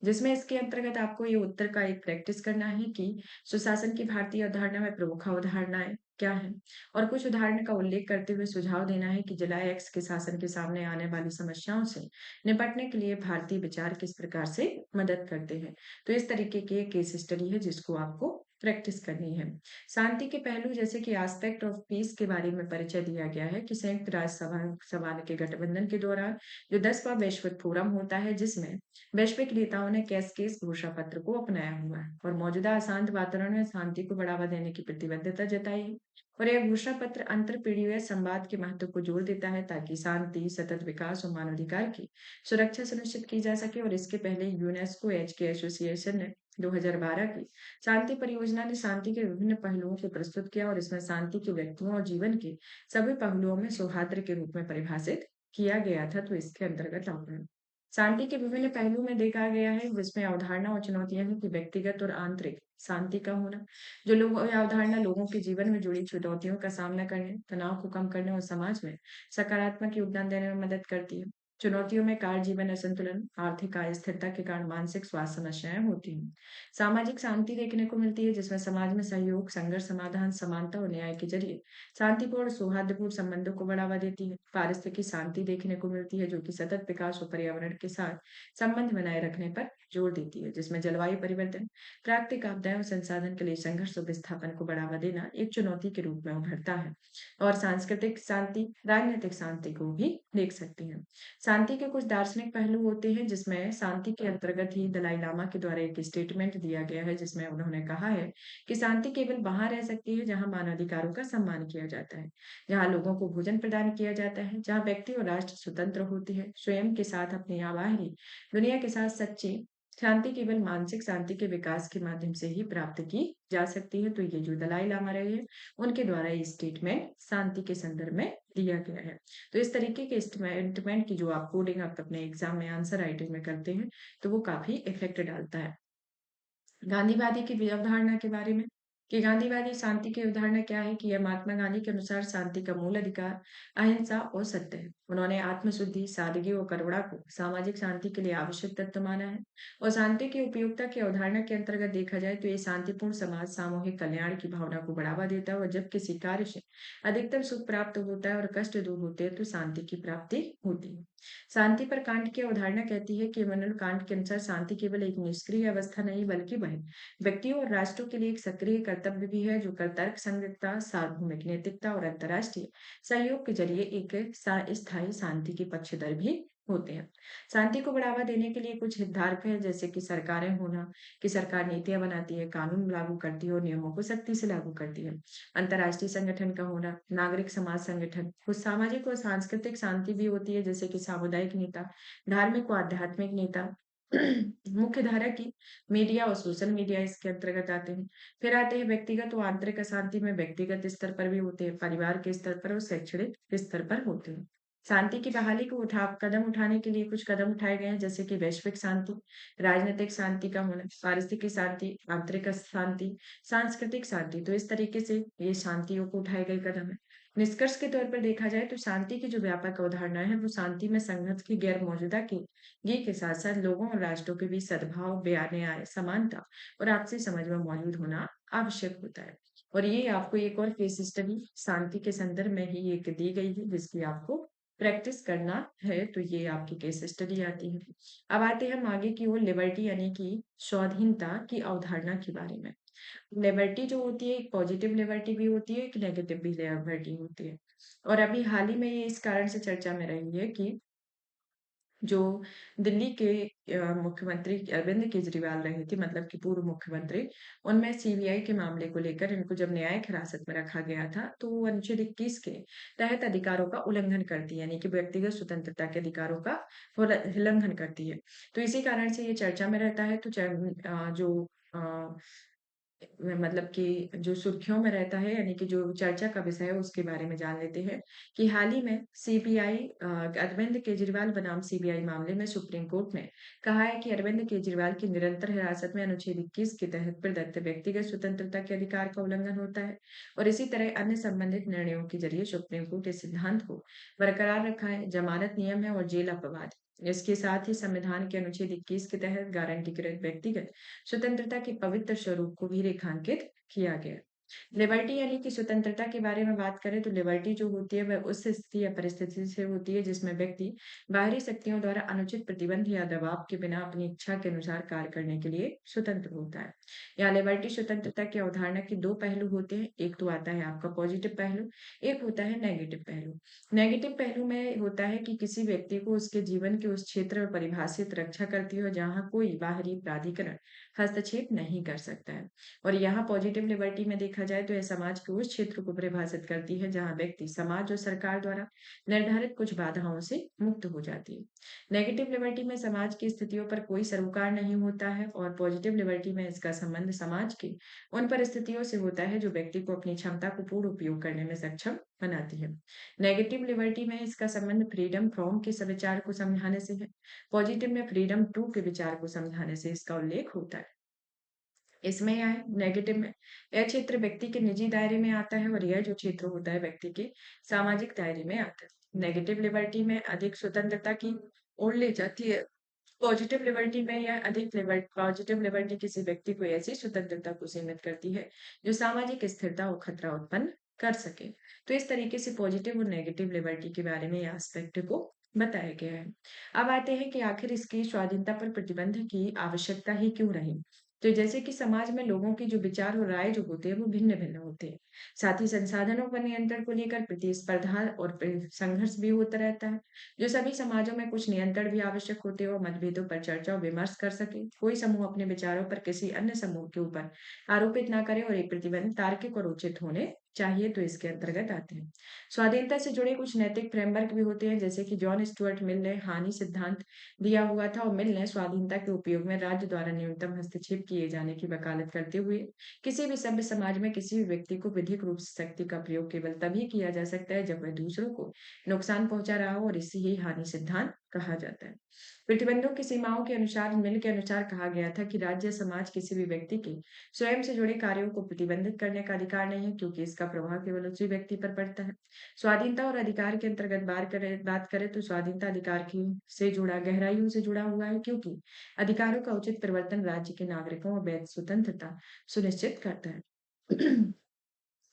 जिसमें इसके अंतर्गत आपको ये उत्तर का एक प्रैक्टिस करना है कि सुशासन की भारतीय अवधारणा में प्रमुख अवधारणाएं क्या हैं, और कुछ उदाहरण का उल्लेख करते हुए सुझाव देना है कि जुलाई एक्स के शासन के सामने आने वाली समस्याओं से निपटने के लिए भारतीय विचार किस प्रकार से मदद करते हैं। तो इस तरीके की एक केस स्टडी है जिसको आपको प्रैक्टिस करनी है। शांति के पहलू जैसे कि एस्पेक्ट ऑफ पीस के बारे में परिचय दिया गया है कि संयुक्त राष्ट्र सभा के गठबंधन के दौरान जो 10वां वैश्विक फोरम होता है, जिसमें वैश्विक नेताओं ने कैसकेस घोषणा पत्र को अपनाया हुआ है और मौजूदा अशांत वातावरण में शांति को बढ़ावा देने की प्रतिबद्धता जताई है। और यह घोषणा पत्र अंतर पीढ़ीय संवाद के महत्व को जोर देता है, ताकि शांति, सतत विकास और मानवाधिकार की सुरक्षा सुनिश्चित की जा सके। और इसके पहले यूनेस्को एचके एसोसिएशन ने 2012 की शांति परियोजना ने शांति के विभिन्न पहलुओं को प्रस्तुत किया, और इसमें शांति के व्यक्तियों और जीवन के सभी पहलुओं में सौहार्द के रूप में परिभाषित किया गया था। तो इसके अंतर्गत आता है। शांति के विभिन्न पहलू में देखा गया है, इसमें अवधारणा और चुनौतियां हैं कि व्यक्तिगत और आंतरिक शांति का होना, जो लोग यह अवधारणा लोगों के जीवन में जुड़ी चुनौतियों का सामना करने, तनाव को कम करने और समाज में सकारात्मक योगदान देने में मदद करती है। चुनौतियों में कार्य जीवन असंतुलन, आर्थिक अस्थिरता के कारण मानसिक स्वास्थ्य समस्याएं होती हैं। सामाजिक शांति देखने को मिलती है, जिसमें समाज में सहयोग, संघर्ष समाधान, समानता और न्याय के जरिए शांतिपूर्ण सौहार्दपूर्ण संबंधों को बढ़ावा देती है। पारिस्थितिकी शांति देखने को मिलती है, जो कि सतत विकास और पर्यावरण के साथ संबंध बनाए रखने पर जोर देती है, जिसमें जलवायु परिवर्तन, प्राकृतिक आपदाएं और संसाधन के लिए संघर्ष और विस्थापन को बढ़ावा देना एक चुनौती के रूप में उभरता है। और सांस्कृतिक शांति राजनीतिक शांति को भी देख सकते हैं। शांति के कुछ दार्शनिक पहलू होते हैं, जिसमें शांति के अंतर्गत ही दलाई लामा के द्वारा एक स्टेटमेंट दिया गया है, जिसमें उन्होंने कहा है कि शांति केवल वहां रह सकती है जहां मानवाधिकारों का सम्मान किया जाता है, जहां लोगों को भोजन प्रदान किया जाता है, जहां व्यक्ति और राष्ट्र स्वतंत्र होते हैं स्वयं के साथ अपनी बाहरी दुनिया के साथ। सच्ची शांति केवल मानसिक शांति के विकास के माध्यम से ही प्राप्त की जा सकती है। तो ये जो दलाई लामा रहे हैं, उनके द्वारा ये स्टेटमेंट शांति के संदर्भ में दिया गया है। तो इस तरीके के स्टेटमेंट की जो आप कोडिंग आप अपने एग्जाम में आंसर राइटिंग में करते हैं, तो वो काफी इफेक्ट डालता है। गांधीवादी की अवधारणा के बारे में कि गांधीवादी शांति की अवधारणा क्या है, कि यह महात्मा गांधी के अनुसार शांति का मूल अधिकार अहिंसा और सत्य है। उन्होंने आत्मशुद्धि, सादगी और करुणा को सामाजिक शांति के लिए आवश्यक तत्व माना है। और शांति की उपयोगिता की अवधारणा के अंतर्गत देखा जाए तो ये शांतिपूर्ण समाज सामूहिक कल्याण की भावना को बढ़ावा देता है, और जब किसी कार्य से अधिकतम सुख प्राप्त होता है और कष्ट दूर होते हैं, तो शांति की प्राप्ति होती है। शांति पर कांट की अवधारणा कहती है कि इमैनुअल कांट के अनुसार शांति केवल एक निष्क्रिय अवस्था नहीं, बल्कि वह व्यक्तियों और राष्ट्रों के लिए एक सक्रिय कर्तव्य भी है, जो तर्क संगतता, सार्वभौमिक नैतिकता और अंतर्राष्ट्रीय सहयोग के जरिए एक स्थायी शांति के पक्षधर भी होते हैं। शांति को बढ़ावा देने के लिए कुछ हितधारक है, जैसे कि सरकारें होना, कि सरकार नीतियां बनाती है, कानून लागू करती है और नियमों को सख्ती से लागू करती है। अंतर्राष्ट्रीय संगठन का होना, नागरिक समाज संगठन, कुछ सामाजिक और सांस्कृतिक शांति भी होती है, जैसे कि सामुदायिक नेता, धार्मिक और आध्यात्मिक नेता, मुख्य धारा की मीडिया और सोशल मीडिया इसके अंतर्गत आते हैं। फिर आते हैं व्यक्तिगत और आंतरिक अशांति में व्यक्तिगत स्तर पर भी होते हैं, परिवार के स्तर पर और शैक्षणिक स्तर पर होते हैं। शांति की बहाली को कदम उठाने के लिए कुछ कदम उठाए गए हैं, जैसे कि वैश्विक शांति, राजनीतिक शांति का होना, पारिस्थितिक शांति, आंतरिक शांति, सांस्कृतिक शांति। तो इस तरीके से ये शांतियों को उठाए गए कदम है। निष्कर्ष के तौर पर देखा जाए तो शांति की जो व्यापक अवधारणा है, वो शांति में संघर्ष की गैर मौजूदा की ये के साथ साथ लोगों और राष्ट्रों के बीच सद्भाव, न्याय, समानता और आपसी समझ में मौजूद होना आवश्यक होता है। और ये आपको एक और केस स्टडी शांति के संदर्भ में ही एक दी गई है, जिसकी आपको प्रैक्टिस करना है। तो ये आपकी केस स्टडी आती है। अब आते हैं हम आगे की ओर, लिबर्टी यानी कि स्वाधीनता की अवधारणा के बारे में। लिबर्टी जो होती है, एक पॉजिटिव लिबर्टी भी होती है, एक नेगेटिव भी लिबर्टी होती है। और अभी हाल ही में ये इस कारण से चर्चा में रही है कि जो दिल्ली के मुख्यमंत्री अरविंद केजरीवाल रहे थे, मतलब कि पूर्व मुख्यमंत्री, उनमें सीबीआई के मामले को लेकर इनको जब न्यायिक हिरासत में रखा गया था, तो वो अनुच्छेद 21 के तहत अधिकारों का उल्लंघन करती है, यानी कि व्यक्तिगत स्वतंत्रता के अधिकारों का उल्लंघन करती है। तो इसी कारण से ये चर्चा में रहता है। तो जो अ, मतलब कि जो सुर्खियों में रहता है, यानी कि जो चर्चा का विषय है उसके बारे में जान लेते हैं कि हाल ही में सीबीआई अरविंद केजरीवाल बनाम सीबीआई मामले में सुप्रीम कोर्ट ने कहा है कि अरविंद केजरीवाल की निरंतर हिरासत में अनुच्छेद 21 के तहत प्रदत्त व्यक्तिगत स्वतंत्रता के अधिकार का उल्लंघन होता है और इसी तरह अन्य संबंधित निर्णयों के जरिए सुप्रीम कोर्ट इस सिद्धांत को बरकरार रखा है। जमानत नियम है और जेल अपवाद। इसके साथ ही संविधान के अनुच्छेद 21 के तहत गारंटीकृत व्यक्तिगत स्वतंत्रता के पवित्र स्वरूप को भी रेखांकित किया गया। लिबर्टी यानी कि स्वतंत्रता के बारे में बात करें तो लिबर्टी जो होती है वह उस स्थिति या परिस्थिति से होती है जिसमें व्यक्ति बाहरी शक्तियों द्वारा अनुचित प्रतिबंध या दबाव के बिना अपनी इच्छा के अनुसार कार्य करने के लिए स्वतंत्र होता है। यहाँ लिबर्टी स्वतंत्रता की अवधारणा के दो पहलू होते हैं। एक तो आता है आपका पॉजिटिव पहलू, एक होता है नेगेटिव पहलू। नेगेटिव पहलू में होता है कि किसी व्यक्ति को उसके जीवन के उस क्षेत्र में परिभाषित रक्षा करती है जहाँ कोई बाहरी प्राधिकरण हस्तक्षेप नहीं कर सकता है। और यहाँ पॉजिटिव लिबर्टी में देखा जाए तो यह समाज के उस क्षेत्र को परिभाषित करती है जहाँ व्यक्ति समाज और सरकार द्वारा निर्धारित कुछ बाधाओं से मुक्त हो जाती है। नेगेटिव लिबर्टी में समाज की स्थितियों पर कोई सरोकार नहीं होता है और पॉजिटिव लिबर्टी में इसका संबंध समाज की उन परिस्थितियों से होता है जो व्यक्ति को अपनी क्षमता को पूर्ण उपयोग करने में सक्षम बनाती है। नेगेटिव लिबर्टी में इसका संबंध फ्रीडम फ्रॉम के विचार को समझाने से है। पॉजिटिव में फ्रीडम टू के विचार को समझाने से इसका उल्लेख होता है। इसमें यह है नेगेटिव में, यह क्षेत्र व्यक्ति के निजी दायरे में आता है और यह जो क्षेत्र होता है व्यक्ति के सामाजिक दायरे में आता है। नेगेटिव लिबर्टी में अधिक स्वतंत्रता की ओर ले जाती है। पॉजिटिव लिबर्टी में यह पॉजिटिव लिबर्टी किसी व्यक्ति को ऐसी स्वतंत्रता को सीमित करती है जो सामाजिक स्थिरता और खतरा उत्पन्न कर सके। तो इस तरीके से पॉजिटिव और नेगेटिव लिबर्टी के बारे में यह एस्पेक्ट को बताया गया है। अब आते हैं कि आखिर इसकी स्वाधीनता पर प्रतिबंध की आवश्यकता ही क्यों रही। तो जैसे कि समाज में लोगों की जो विचार और राय जो होते हैं वो भिन्न भिन्न होते हैं। साथ ही संसाधनों पर नियंत्रण को लेकर प्रतिस्पर्धा और संघर्ष भी होता रहता है। जो सभी समाजों में कुछ नियंत्रण भी आवश्यक होते हैं और मतभेदों पर चर्चा और विमर्श कर सके। कोई समूह अपने विचारों पर किसी अन्य समूह के ऊपर आरोपित ना करे और ये प्रतिबंध तार्किक और उचित होने चाहिए, तो इसके अंतर्गत आते हैं। स्वाधीनता से जुड़े कुछ नैतिक फ्रेमवर्क भी होते हैं, जैसे कि जॉन स्टुअर्ट मिल ने हानि सिद्धांत दिया हुआ था और मिल ने स्वाधीनता के उपयोग में राज्य द्वारा न्यूनतम हस्तक्षेप किए जाने की वकालत करते हुए किसी भी सभ्य समाज में किसी भी व्यक्ति को विधिक रूप से शक्ति का प्रयोग केवल तभी किया जा सकता है जब वह दूसरों को नुकसान पहुंचा रहा हो और इसी ही हानि सिद्धांत कहा जाता है। प्रतिबंधों की सीमाओं के अनुसार मिल के अनुसार कहा गया था कि राज्य समाज किसी भी व्यक्ति के स्वयं से जुड़े कार्यों को प्रतिबंधित करने का अधिकार नहीं है, क्योंकि इसका प्रभाव केवल उसी व्यक्ति पर पड़ता है। स्वाधीनता और अधिकार के अंतर्गत बात करें तो स्वाधीनता अधिकार की से जुड़ा गहराइयों से जुड़ा हुआ है, क्योंकि अधिकारों का उचित परिवर्तन राज्य के नागरिकों और वैध स्वतंत्रता सुनिश्चित करता है।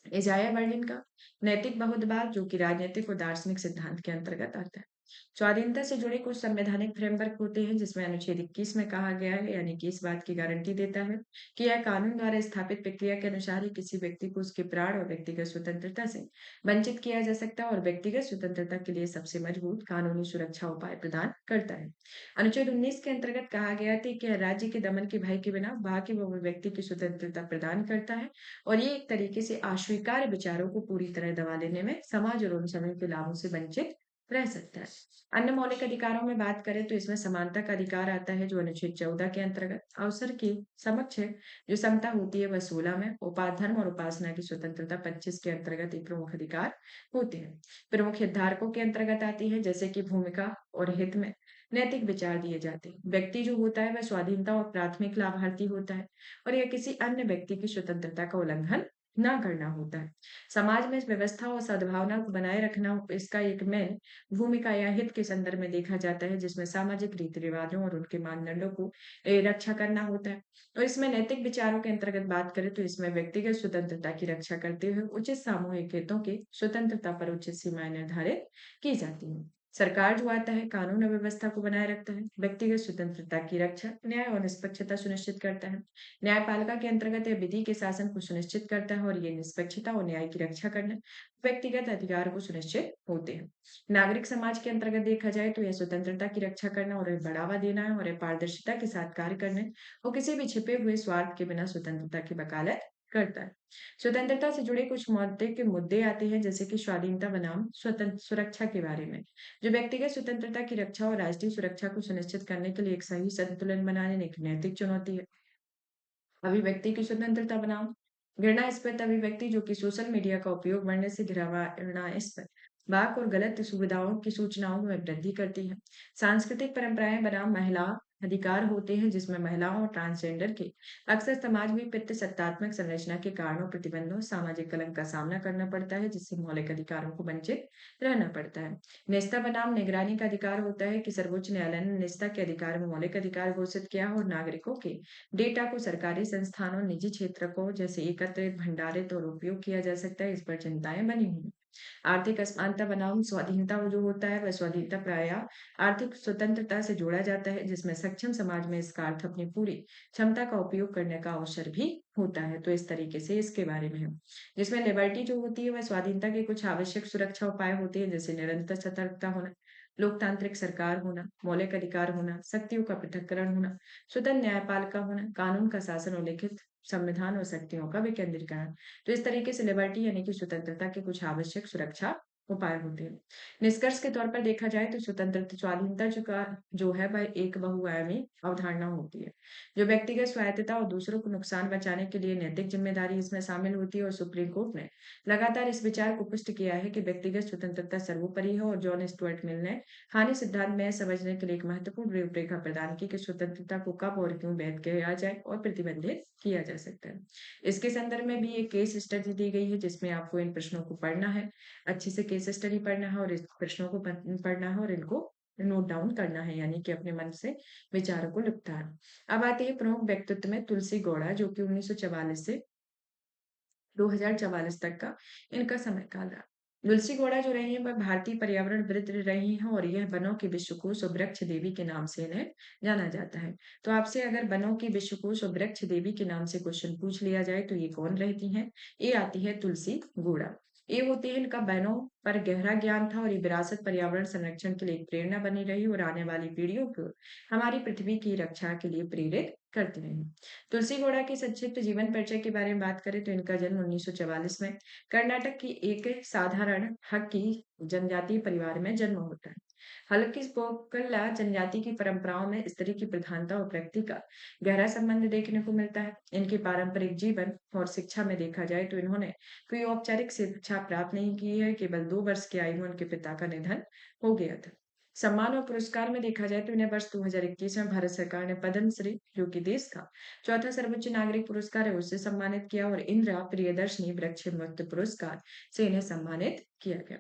इजाया बर्लिन का नैतिक बहुतवाद, जो कि राजनीतिक और दार्शनिक सिद्धांत के अंतर्गत आता है। स्वाधीनता से जुड़े कुछ संवैधानिक फ्रेमवर्क होते हैं जिसमें अनुच्छेद 21 में कहा गया है, यानी कि इस बात की गारंटी देता है कि यह कानून द्वारा स्थापित प्रक्रिया के अनुसार ही किसी व्यक्ति को उसके प्राण और व्यक्तिगत स्वतंत्रता से वंचित किया जा सकता है और व्यक्तिगत स्वतंत्रता के लिए सबसे मजबूत कानूनी सुरक्षा उपाय प्रदान करता है। अनुच्छेद 19 के अंतर्गत कहा गया था कि यह राज्य के दमन के भय के बिना बाकी वो व्यक्ति की स्वतंत्रता प्रदान करता है और ये एक तरीके से अस्वीकार्य विचारों को पूरी तरह दबा लेने में समाज और उन समय के लाभों से वंचित रह सकता है। अन्य मौलिक अधिकारों में बात करें तो इसमें समानता का अधिकार आता है जो अनुच्छेद 14 के अंतर्गत अवसर की समक्ष है। जो समता होती है वह 16 में, धर्म और उपासना की स्वतंत्रता 25 के अंतर्गत एक प्रमुख अधिकार होते हैं। प्रमुख हितधारकों के अंतर्गत आती है, जैसे कि भूमिका और हित में नैतिक विचार दिए जाते हैं। व्यक्ति जो होता है वह स्वाधीनता और प्राथमिक लाभार्थी होता है और यह किसी अन्य व्यक्ति की स्वतंत्रता का उल्लंघन ना करना होता है। समाज में इस व्यवस्था और सद्भावना को बनाए रखना इसका एक मेन भूमिका या हित के संदर्भ में देखा जाता है, जिसमें सामाजिक रीति रिवाजों और उनके मानदंडों को रक्षा करना होता है। और इसमें नैतिक विचारों के अंतर्गत बात करें तो इसमें व्यक्तिगत स्वतंत्रता की रक्षा करते हुए उचित सामूहिक हितों की स्वतंत्रता पर उचित सीमाएं निर्धारित की जाती हैं। सरकार जो आता है कानून और व्यवस्था को बनाए रखता है, व्यक्तिगत स्वतंत्रता की रक्षा, न्याय और निष्पक्षता सुनिश्चित करता है। न्यायपालिका के अंतर्गत यह विधि के शासन को सुनिश्चित करता है और ये निष्पक्षता और न्याय की रक्षा करना व्यक्तिगत अधिकार को सुनिश्चित होते हैं। नागरिक समाज के अंतर्गत देखा जाए तो यह स्वतंत्रता की रक्षा करना और इन्हें बढ़ावा देना है और यह पारदर्शिता के साथ कार्य करने और किसी भी छिपे हुए स्वार्थ के बिना स्वतंत्रता की वकालत करता है। स्वतंत्रता से जुड़े कुछ मौलिक के मुद्दे आते हैं जैसे कि स्वाधीनता बनाम स्वतंत्र सुरक्षा के बारे में, जो व्यक्तिगत स्वतंत्रता की रक्षा और राष्ट्रीय सुरक्षा को सुनिश्चित करने के लिए एक सही संतुलन बनाने एक नैतिक चुनौती है। अभिव्यक्ति की स्वतंत्रता बनाम घृणास्पद अभिव्यक्ति जो कि सोशल मीडिया का उपयोग बढ़ने से घृणास्पद वाक और गलत सुविधाओं की सूचनाओं में वृद्धि करती है। सांस्कृतिक परंपराएं बनाम महिला अधिकार होते हैं जिसमें महिलाओं और ट्रांसजेंडर के अक्सर समाज में पितृसत्तात्मक संरचना के कारणों प्रतिबंधों सामाजिक कलंक का सामना करना पड़ता है जिससे मौलिक अधिकारों को वंचित रहना पड़ता है। निजता बनाम निगरानी का अधिकार होता है कि सर्वोच्च न्यायालय ने निजता के अधिकार में मौलिक अधिकार घोषित किया और नागरिकों के डेटा को सरकारी संस्थानों, निजी क्षेत्र को जैसे एकत्रित, भंडारित और उपयोग किया जा सकता है, इस पर चिंताएं बनी हुई हैं। आर्थिक असमानता बनाम स्वाधीनता वो जो होता है वह स्वाधीनता प्रायः आर्थिक स्वतंत्रता से जोड़ा जाता है जिसमें सक्षम समाज में इसका अर्थ अपनी पूरी क्षमता का उपयोग करने का अवसर भी होता है। तो इस तरीके से इसके बारे में है जिसमें लिबर्टी जो होती है वह स्वाधीनता के कुछ आवश्यक सुरक्षा उपाय होते हैं जैसे निरंतर सतर्कता होना, लोकतांत्रिक सरकार होना, मौलिक अधिकार होना, शक्तियों का पृथक्करण होना, स्वतंत्र न्यायपालिका होना, कानून का शासन और लिखित संविधान और शक्तियों का विकेंद्रीकरण। तो इस तरीके से लिबर्टी यानी कि स्वतंत्रता के कुछ आवश्यक सुरक्षा उपाय होते हैं। निष्कर्ष के तौर पर देखा जाए तो स्वतंत्रता स्वाधीनता जो है वह एक बहुआयामी अवधारणा होती है जो व्यक्तिगत स्वायत्तता और दूसरों को नुकसान बचाने के लिए नैतिक जिम्मेदारी इसमें शामिल होती है और सुप्रीम कोर्ट ने लगातार इस विचार को पुष्ट किया है कि व्यक्तिगत स्वतंत्रता सर्वोपरि है और जॉन स्टुअर्ट मिल ने हानि सिद्धांत में समझने के लिए एक महत्वपूर्ण रूपरेखा प्रदान की कि स्वतंत्रता को कब और क्यों वैध किया जाए और प्रतिबंधित किया जा सकता है। इसके संदर्भ में भी एक केस स्टडी दी गई है जिसमें आपको इन प्रश्नों को पढ़ना है, अच्छे से केस स्टडी पढ़ना है और इस प्रश्नों को पढ़ना है और इनको नोट डाउन करना है यानी कि अपने मन से विचारों को लिखता है। अब आती है प्रमुख व्यक्तित्व में तुलसी गौड़ा जो कि 1944 से 2044 तक का इनका समय काल रहा। तुलसी गौड़ा जो रही हैं वह भारतीय पर्यावरणविद रही हैं और यह वनों की विश्वकोश और वृक्ष देवी के नाम से इन्हें जाना जाता है। तो आपसे अगर वनों की विश्वकोश और वृक्ष देवी के नाम से क्वेश्चन पूछ लिया जाए तो ये कौन रहती हैं? ये आती है तुलसी गौड़ा। ये होती है इनका वनों पर गहरा ज्ञान था और ये विरासत पर्यावरण संरक्षण के लिए एक प्रेरणा बनी रही और आने वाली पीढ़ियों को हमारी पृथ्वी की रक्षा के लिए प्रेरित करती रही। तुलसी गौड़ा की संक्षिप्त जीवन परिचय के बारे में बात करें तो इनका जन्म 1944 में कर्नाटक की एक साधारण हक्की जनजातीय परिवार में जन्म होता है। हालांकि स्पोकला जनजाति की परंपराओं में स्त्री की प्रधानता और प्रकृति का गहरा संबंध देखने को मिलता है। इनके पारंपरिक जीवन और शिक्षा में देखा जाए तो इन्होंने कोई औपचारिक शिक्षा प्राप्त नहीं की है, केवल 2 वर्ष की आयु में उनके पिता का निधन हो गया था। सम्मान और पुरस्कार में देखा जाए तो इन्हें वर्ष 2021 में भारत सरकार ने पद्मश्री जो कि देश का चौथा सर्वोच्च नागरिक पुरस्कार है उससे सम्मानित किया और इंदिरा प्रियदर्शनी वृक्ष मुक्त पुरस्कार से इन्हें सम्मानित किया गया।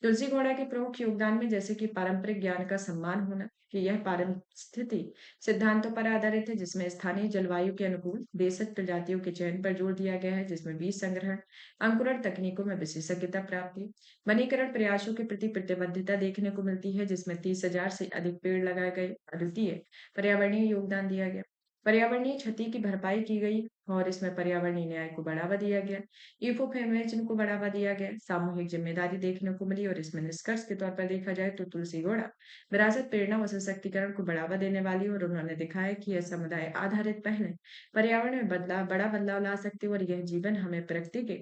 तुलसी गौड़ा के प्रमुख योगदान में जैसे कि पारंपरिक ज्ञान का सम्मान होना कि यह पारिस्थिति सिद्धांतों पर आधारित है जिसमें स्थानीय जलवायु के अनुकूल देशज प्रजातियों के चयन पर जोर दिया गया है जिसमें बीज संग्रहण अंकुरण तकनीकों में विशेषज्ञता प्राप्ति वनीकरण प्रयासों के प्रति प्रतिबद्धता देखने को मिलती है जिसमें 30,000 से अधिक पेड़ लगाए गए अद्वितीय पर्यावरणीय योगदान दिया गया पर्यावरणीय क्षति की भरपाई की गई और इसमें पर्यावरणीय न्याय को बढ़ावा दिया गया इको फेमिनिज्म को बढ़ावा दिया गया सामूहिक जिम्मेदारी देखने को मिली और इसमें निष्कर्ष के तौर पर देखा जाए तो तुलसी गौड़ा विरासत प्रेरणा व सशक्तिकरण को बढ़ावा देने वाली और उन्होंने दिखाया कि यह समुदाय आधारित पहले पर्यावरण में बड़ा बदलाव ला सकते और यह जीवन हमें प्रकृति के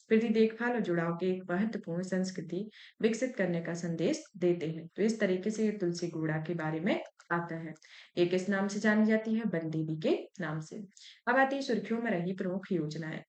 प्रति देखभाल और जुड़ाव की एक महत्वपूर्ण संस्कृति विकसित करने का संदेश देते हैं। तो इस तरीके से ये तुलसी गौड़ा के बारे में आता है। ये किस नाम से जानी जाती है? वन देवी के नाम से। अब आती है सुर्खियों में रही प्रमुख योजनाएं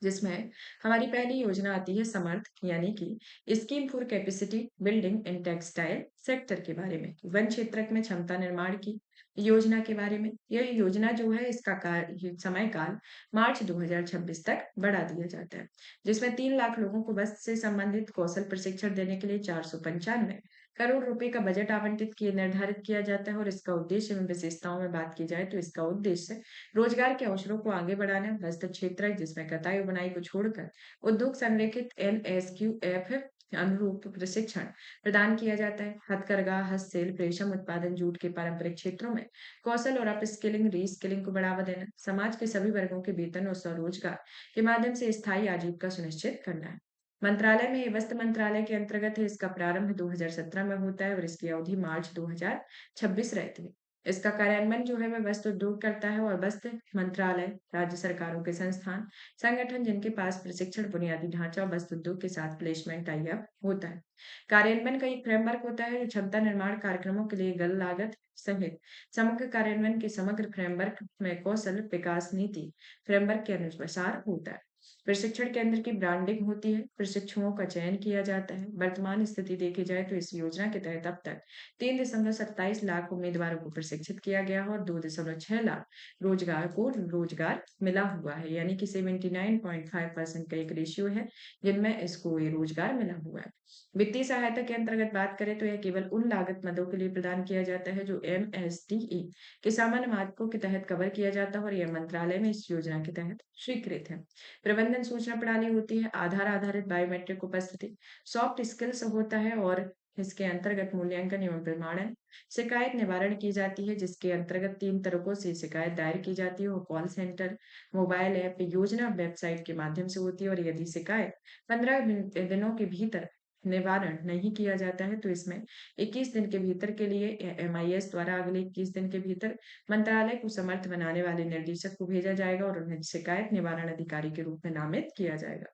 जिसमें हमारी पहली योजना आती है समर्थ यानी कि scheme for capacity building in textile sector के बारे में वन क्षेत्र में क्षमता निर्माण की योजना के बारे में। यह योजना जो है इसका ये समय काल मार्च 2026 तक बढ़ा दिया जाता है, जिसमें 3 लाख लोगों को बस से संबंधित कौशल प्रशिक्षण देने के लिए 495 करोड़ रुपए का बजट आवंटित किए निर्धारित किया जाता है। और इसका उद्देश्य एवं विशेषताओं में बात की जाए तो इसका उद्देश्य रोजगार के अवसरों को आगे बढ़ाना, हस्त क्षेत्र जिसमें कताई और बुनाई को छोड़कर उद्योग संरेखित NSQF अनुरूप प्रशिक्षण प्रदान किया जाता है। हथकरघा, हस्तशिल्प, रेशम उत्पादन, जूट के पारंपरिक क्षेत्रों में कौशल और अपस्किलिंग, रीस्किलिंग को बढ़ावा देना, समाज के सभी वर्गों के वेतन और स्वरोजगार के माध्यम से स्थायी आजीविका सुनिश्चित करना है। मंत्रालय में ये वस्त्र मंत्रालय के अंतर्गत है। इसका प्रारंभ 2017 में होता है और इसकी अवधि मार्च 2026 रहती है। इसका कार्यान्वयन जो है वह वस्त्र उद्योग करता है। और वस्त्र मंत्रालय राज्य सरकारों के संस्थान संगठन जिनके पास प्रशिक्षण, बुनियादी ढांचा और वस्त्र उद्योग के साथ प्लेसमेंट टाई अप होता है। कार्यान्वयन का एक फ्रेमवर्क होता है जो क्षमता निर्माण कार्यक्रमों के लिए गल लागत सहित समग्र कार्यान्वयन के समग्र फ्रेमवर्क में कौशल विकास नीति फ्रेमवर्क के अनुसार होता है। प्रशिक्षण केंद्र की ब्रांडिंग होती है, प्रशिक्षुओं का चयन किया जाता है। वर्तमान स्थिति देखी जाए तो इस योजना के तहत अब तक 3.27 लाख उम्मीदवारों को प्रशिक्षित किया गया है और 2.6 लाख रोजगार मिला हुआ है, यानी कि 79.5% का एक रेशियो है जिनमें इसको ये रोजगार मिला हुआ है। वित्तीय सहायता के अंतर्गत बात करें तो यह केवल उन लागत मदों के लिए प्रदान किया जाता है जो MSDE के सामान्य मानकों के तहत कवर किया जाता है और यह मंत्रालय में इस योजना के तहत स्वीकृत है। प्रबंधन सूचना प्रणाली होती है, आधार आधारित बायोमेट्रिक उपस्थिति, सॉफ्ट स्किल्स होता है और इसके अंतर्गत मूल्यांकन एवं प्रमाणन, शिकायत निवारण की जाती है जिसके अंतर्गत 3 तरीकों से शिकायत दायर की जाती है। वो कॉल सेंटर, मोबाइल ऐप, योजना वेबसाइट के माध्यम से होती है। और यदि शिकायत 15 दिनों के भीतर निवारण नहीं किया जाता है तो इसमें 21 दिन के भीतर के लिए MIS द्वारा अगले 21 दिन के भीतर मंत्रालय को समर्थ बनाने वाले निर्देशक को भेजा जाएगा और उन्हें शिकायत निवारण अधिकारी के रूप में नामित किया जाएगा।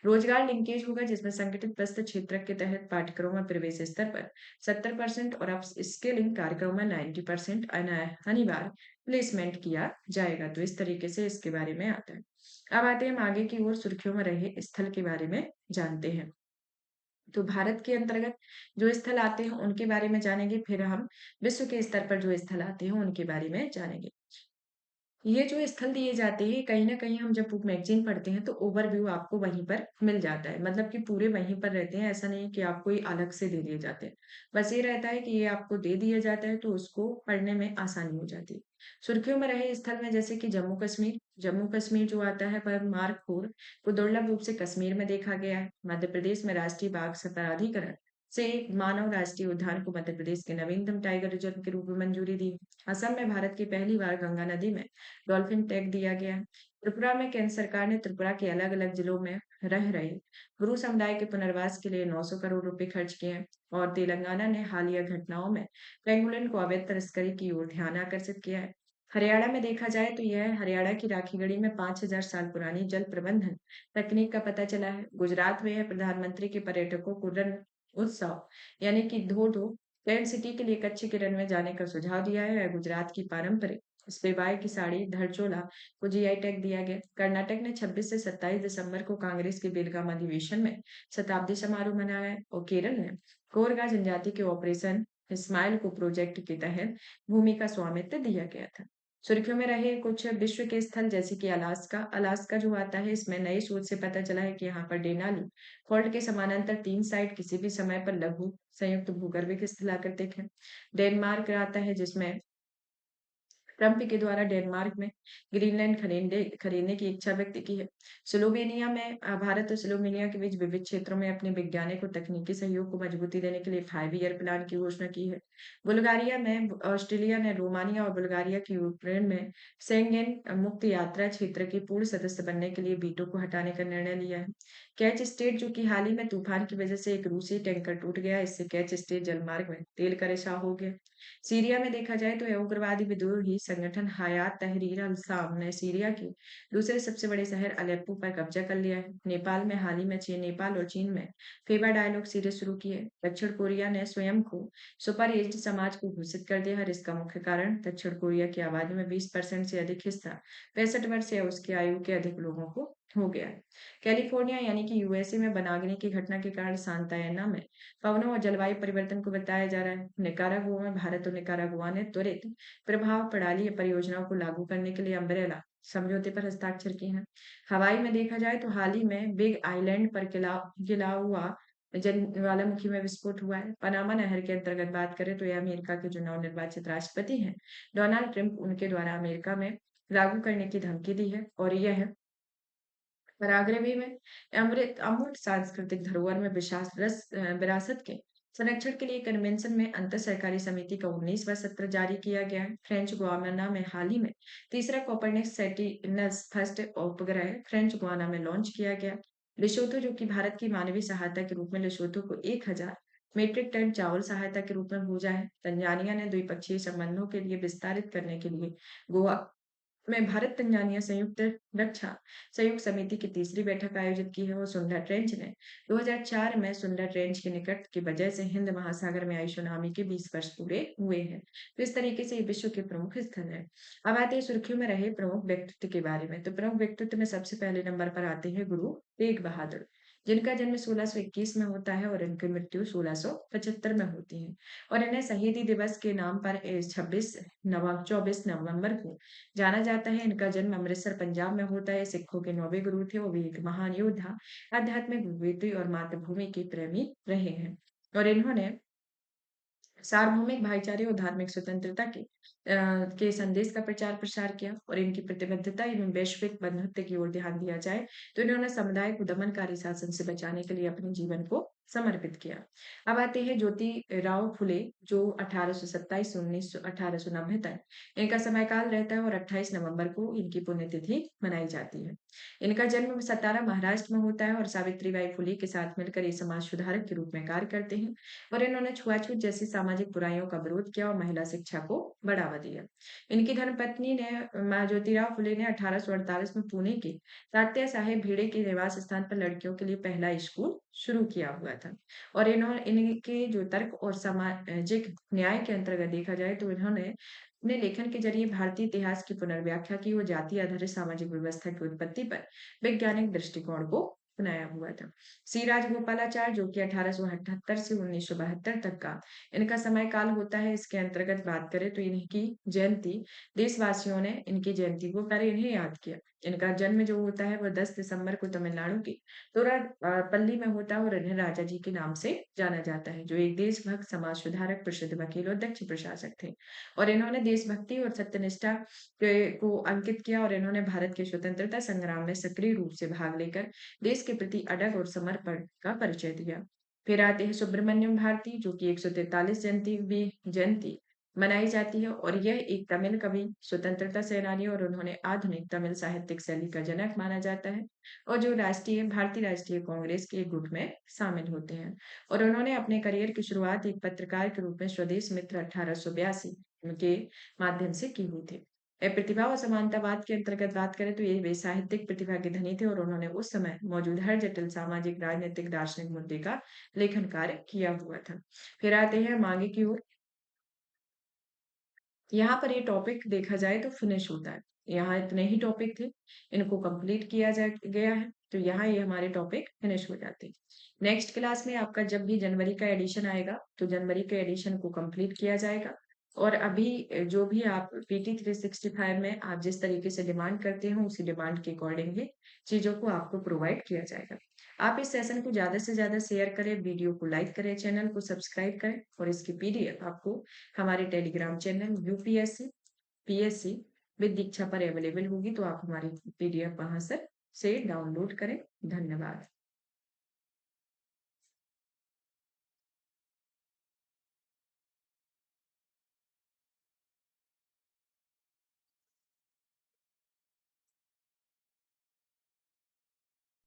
रोजगार लिंकेज होगा जिसमें संगठित वस्त्र क्षेत्र के तहत पाठ्यक्रम में प्रवेश स्तर पर 70% और अप स्किलिंग कार्यक्रम में 90% अनिवार्य प्लेसमेंट किया जाएगा। तो इस तरीके से इसके बारे में आता है। अब आते हैं हम आगे की ओर, सुर्खियों में रहे स्थल के बारे में जानते हैं। तो भारत के अंतर्गत जो स्थल आते हैं उनके बारे में जानेंगे, फिर हम विश्व के स्तर पर जो स्थल आते हैं उनके बारे में जानेंगे। ये जो स्थल दिए जाते हैं कहीं न कहीं हम जब बुक मैगज़ीन पढ़ते हैं तो ओवरव्यू आपको वहीं पर मिल जाता है। मतलब कि पूरे वहीं पर रहते हैं, ऐसा नहीं है कि आपको ये अलग से दे दिए जाते हैं। बस ये रहता है कि ये आपको दे दिया जाता है तो उसको पढ़ने में आसानी हो जाती है। सुर्खियों में रहे स्थल में जैसे कि जम्मू-कश्मीर। जम्मू-कश्मीर जो आता है वह मार्क IV को दुर्लभ रूप से कश्मीर में देखा गया है। मध्य प्रदेश में राष्ट्रीय बाघ प्राधिकरण से मानव राष्ट्रीय उद्यान को मध्य प्रदेश के नवीनतम टाइगर रिजर्व के रूप में मंजूरी दी। असम में भारत की पहली बार गंगा नदी में डॉल्फिन टैग दिया गया है। त्रिपुरा में केंद्र सरकार ने त्रिपुरा के अलग-अलग जिलों में रह रहे गुरु समुदाय के पुनर्वास के लिए 900 करोड़ रुपए खर्च किए हैं। और तेलंगाना ने हालिया घटनाओं में पेंगुलिन को अवैध तस्करी की ओर ध्यान आकर्षित किया है। हरियाणा में देखा जाए तो यह हरियाणा की राखीगढ़ी में 5000 साल पुरानी जल प्रबंधन तकनीक का पता चला है। गुजरात में यह प्रधानमंत्री के पर्यटकों को रण उत्सव यानी कि धो धो टेंट सिटी के लिए कच्छ के रन में जाने का सुझाव दिया है। गुजरात की पारंपरिक स्पेवाई की साड़ी धरचोला को GI टैग दिया गया। कर्नाटक ने 26 से 27 दिसंबर को कांग्रेस के बेलगाम अधिवेशन में शताब्दी समारोह मनाया है। और केरल ने कोरगा जनजाति के ऑपरेशन इस्माइल को प्रोजेक्ट के तहत भूमि का स्वामित्व दिया गया था। सुर्खियों में रहे कुछ विश्व के स्थल जैसे कि अलास्का। अलास्का जो आता है इसमें नए शोध से पता चला है कि यहाँ पर डेनाली फॉल्ट के समानांतर 3 साइड किसी भी समय पर लघु संयुक्त भूगर्भिक स्थलाकृतिक है। डेनमार्क आता है जिसमें ट्रंप के द्वारा डेनमार्क में ग्रीनलैंड खरीदने की इच्छा व्यक्त की है। स्लोवेनिया में भारत और स्लोवेनिया के बीच विविध क्षेत्रों में अपने वैज्ञानिक और तकनीकी सहयोग को मजबूती देने के लिए 5 ईयर प्लान की घोषणा की है। बुल्गारिया में ऑस्ट्रेलिया ने रोमानिया और बुल्गारिया की यूक्रेन में शेंगेन मुक्त यात्रा क्षेत्र के पूर्ण सदस्य बनने के लिए वीटो को हटाने का निर्णय लिया है। कैच स्टेट जो कि हाल ही में तूफान की वजह से एक रूसी टैंकर टूट गया, इससे कैच स्टेट जलमार्ग में तेल का रिसाव हो गया। सीरिया में देखा जाए तो उग्रवादी विद्रोही संगठन हयात तहरीर अल-शाम ने सीरिया के दूसरे सबसे बड़े शहर अलेप्पो पर कब्जा कर लिया है। नेपाल में हाल ही में नेपाल और चीन में फेवा डायलॉग सीरीज शुरू की है। दक्षिण कोरिया ने स्वयं को सुपर एज्ड समाज को घोषित कर दिया है और इसका मुख्य कारण दक्षिण कोरिया की आबादी में 20% से अधिक हिस्सा 65 वर्ष या उसकी आयु के अधिक लोगों को हो गया है। कैलिफोर्निया यानी कि यूएसए में बनागनी की घटना के कारण सांता एना में पवनों और जलवायु परिवर्तन को बताया जा रहा है। निकारागुआ में भारत और निकारागुआ ने त्वरित प्रभाव प्रणाली परियोजनाओं को लागू करने के लिए अम्ब्रेला समझौते पर हस्ताक्षर किए हैं। हवाई में देखा जाए तो हाल ही में बिग आइलैंड पर गिला हुआ ज्वालामुखी में विस्फोट हुआ है। पनामा नहर के अंतर्गत बात करें तो यह अमेरिका के जो नवनिर्वाचित राष्ट्रपति हैं डोनाल्ड ट्रंप उनके द्वारा अमेरिका में लागू करने की धमकी दी है और यह पराग्रही में अमूर्त सांस्कृतिक धरोहर में विरासत के संरक्षण के लिए कन्वेंशन में अंतर सरकारी समिति का 19वां सत्र जारी किया गया है। फ्रेंच गुयाना में हाल ही में तीसरा कोपरनिकस सेटिनस फर्स्ट उपग्रह फ्रेंच गुयाना में लॉन्च किया गया। लेसोथो जो कि भारत की मानवीय सहायता के रूप में लेसोथो को 1000 मीट्रिक टन चावल सहायता के रूप में भेजा है। तंजानिया ने द्विपक्षीय संबंधों के लिए विस्तारित करने के लिए गोवा में भारत तंजानिया संयुक्त रक्षा संयुक्त समिति की तीसरी बैठक आयोजित की है और सुंदर ट्रेंच ने 2004 में सुंदर ट्रेंच के निकट की वजह से हिंद महासागर में आई सुनामी के 20 वर्ष पूरे हुए हैं। तो इस तरीके से ये विश्व के प्रमुख स्थल है। अब आते हैं सुर्खियों में रहे प्रमुख व्यक्तित्व के बारे में। तो प्रमुख व्यक्तित्व में सबसे पहले नंबर पर आते हैं गुरु तेग बहादुर, जिनका जन्म 1621 में होता है और इनकी मृत्यु 1675 में होती है। और इन्हें शहीदी दिवस के नाम पर 24 नवंबर को जाना जाता है। इनका जन्म अमृतसर पंजाब में होता है। सिखों के 9वें गुरु थे और वे एक महान योद्धा, आध्यात्मिक विभूति और मातृभूमि के प्रेमी रहे हैं। और इन्होंने सार्वभौमिक भाईचारे और धार्मिक स्वतंत्रता के संदेश का प्रचार प्रसार किया और इनकी प्रतिबद्धता एवं वैश्विक बंधुत्व की ओर ध्यान दिया जाए तो इन्होंने समुदाय को दमनकारी शासन से बचाने के लिए अपने जीवन को समर्पित किया। अब आते हैं ज्योति राव फुले जो 1827 से 1890 तक इनका समयकाल रहता है और 28 नवंबर को इनकी पुण्यतिथि मनाई जाती है। इनका जन्म सतारा महाराष्ट्र में होता है और सावित्रीबाई फुले के साथ मिलकर ये समाज सुधारक के रूप में कार्य करते हैं और इन्होंने छुआछूत जैसी सामाजिक बुराइयों का विरोध किया और महिला शिक्षा को बढ़ावा दिया। इनकी धर्मपत्नी ने माँ ज्योतिराव फुले ने 1848 में पुणे के तात्या साहेब भिड़े के निवास स्थान पर लड़कियों के लिए पहला स्कूल शुरू किया हुआ था। और इन्होंने इनके जो तर्क और सामाजिक न्याय के अंतर्गत देखा जाए तो इन्होंने अपने लेखन के जरिए भारतीय इतिहास की पुनर्व्याख्या की और जाति आधारित सामाजिक व्यवस्था की उत्पत्ति पर वैज्ञानिक दृष्टिकोण को बनाया हुआ था। सी राजगोपालाचार्य जो कि 1878 से 1972 तक का इनका समय काल होता है। इसके अंतर्गत बात करें तो इनकी जयंती देशवासियों ने इनकी जयंती को कर इन्हें याद किया। इनका जन्म जो होता है वह 10 दिसंबर को तमिलनाडु के पल्ली में होता है और इन्हें राजा जी के नाम से जाना जाता है जो एक देशभक्त समाज सुधारक प्रसिद्ध वकील और दक्ष प्रशासक थे। और इन्होंने देशभक्ति और सत्यनिष्ठा को अंकित किया और इन्होंने भारत के स्वतंत्रता संग्राम में सक्रिय रूप से भाग लेकर देश के प्रति अडग और समर्पण का परिचय दिया। फिर आते हैं सुब्रमण्यम भारती जो कि 143 जयंती मनाई जाती है और यह एक तमिल कवि स्वतंत्रता सेनानी और उन्होंने आधुनिक तमिल साहित्यिक शैली का जनक माना जाता है और जो भारतीय राष्ट्रीय कांग्रेस के गुट में शामिल होते हैं। और उन्होंने अपने करियर की शुरुआत एक पत्रकार के रूप में स्वदेश मित्र 1882 के माध्यम से की हुई थी। प्रतिभा और समानतावाद के अंतर्गत बात करें तो ये वे साहित्यिक प्रतिभा के धनी थे और उन्होंने उस समय मौजूद हर जटिल सामाजिक राजनीतिक दार्शनिक मुद्दे का लेखन कार्य किया हुआ था। फिर आते हैं मांगे की ओर। यहाँ पर ये टॉपिक देखा जाए तो फिनिश होता है। यहाँ इतने ही टॉपिक थे, इनको कंप्लीट किया जा गया है, तो यहाँ ये हमारे टॉपिक फिनिश हो जाते हैं। नेक्स्ट क्लास में आपका जब भी जनवरी का एडिशन आएगा, तो जनवरी के एडिशन को कंप्लीट किया जाएगा। और अभी जो भी आप पीटी 365 में आप जिस तरीके से डिमांड करते हो, उसी डिमांड के अकॉर्डिंग ही चीज़ों को आपको प्रोवाइड किया जाएगा। आप इस सेशन को ज़्यादा से ज़्यादा शेयर करें, वीडियो को लाइक करें, चैनल को सब्सक्राइब करें और इसकी पीडीएफ आपको हमारे Telegram channel UPSC PSC with Diksha पर अवेलेबल होगी, तो आप हमारी पीडीएफ वहां से डाउनलोड करें। धन्यवाद।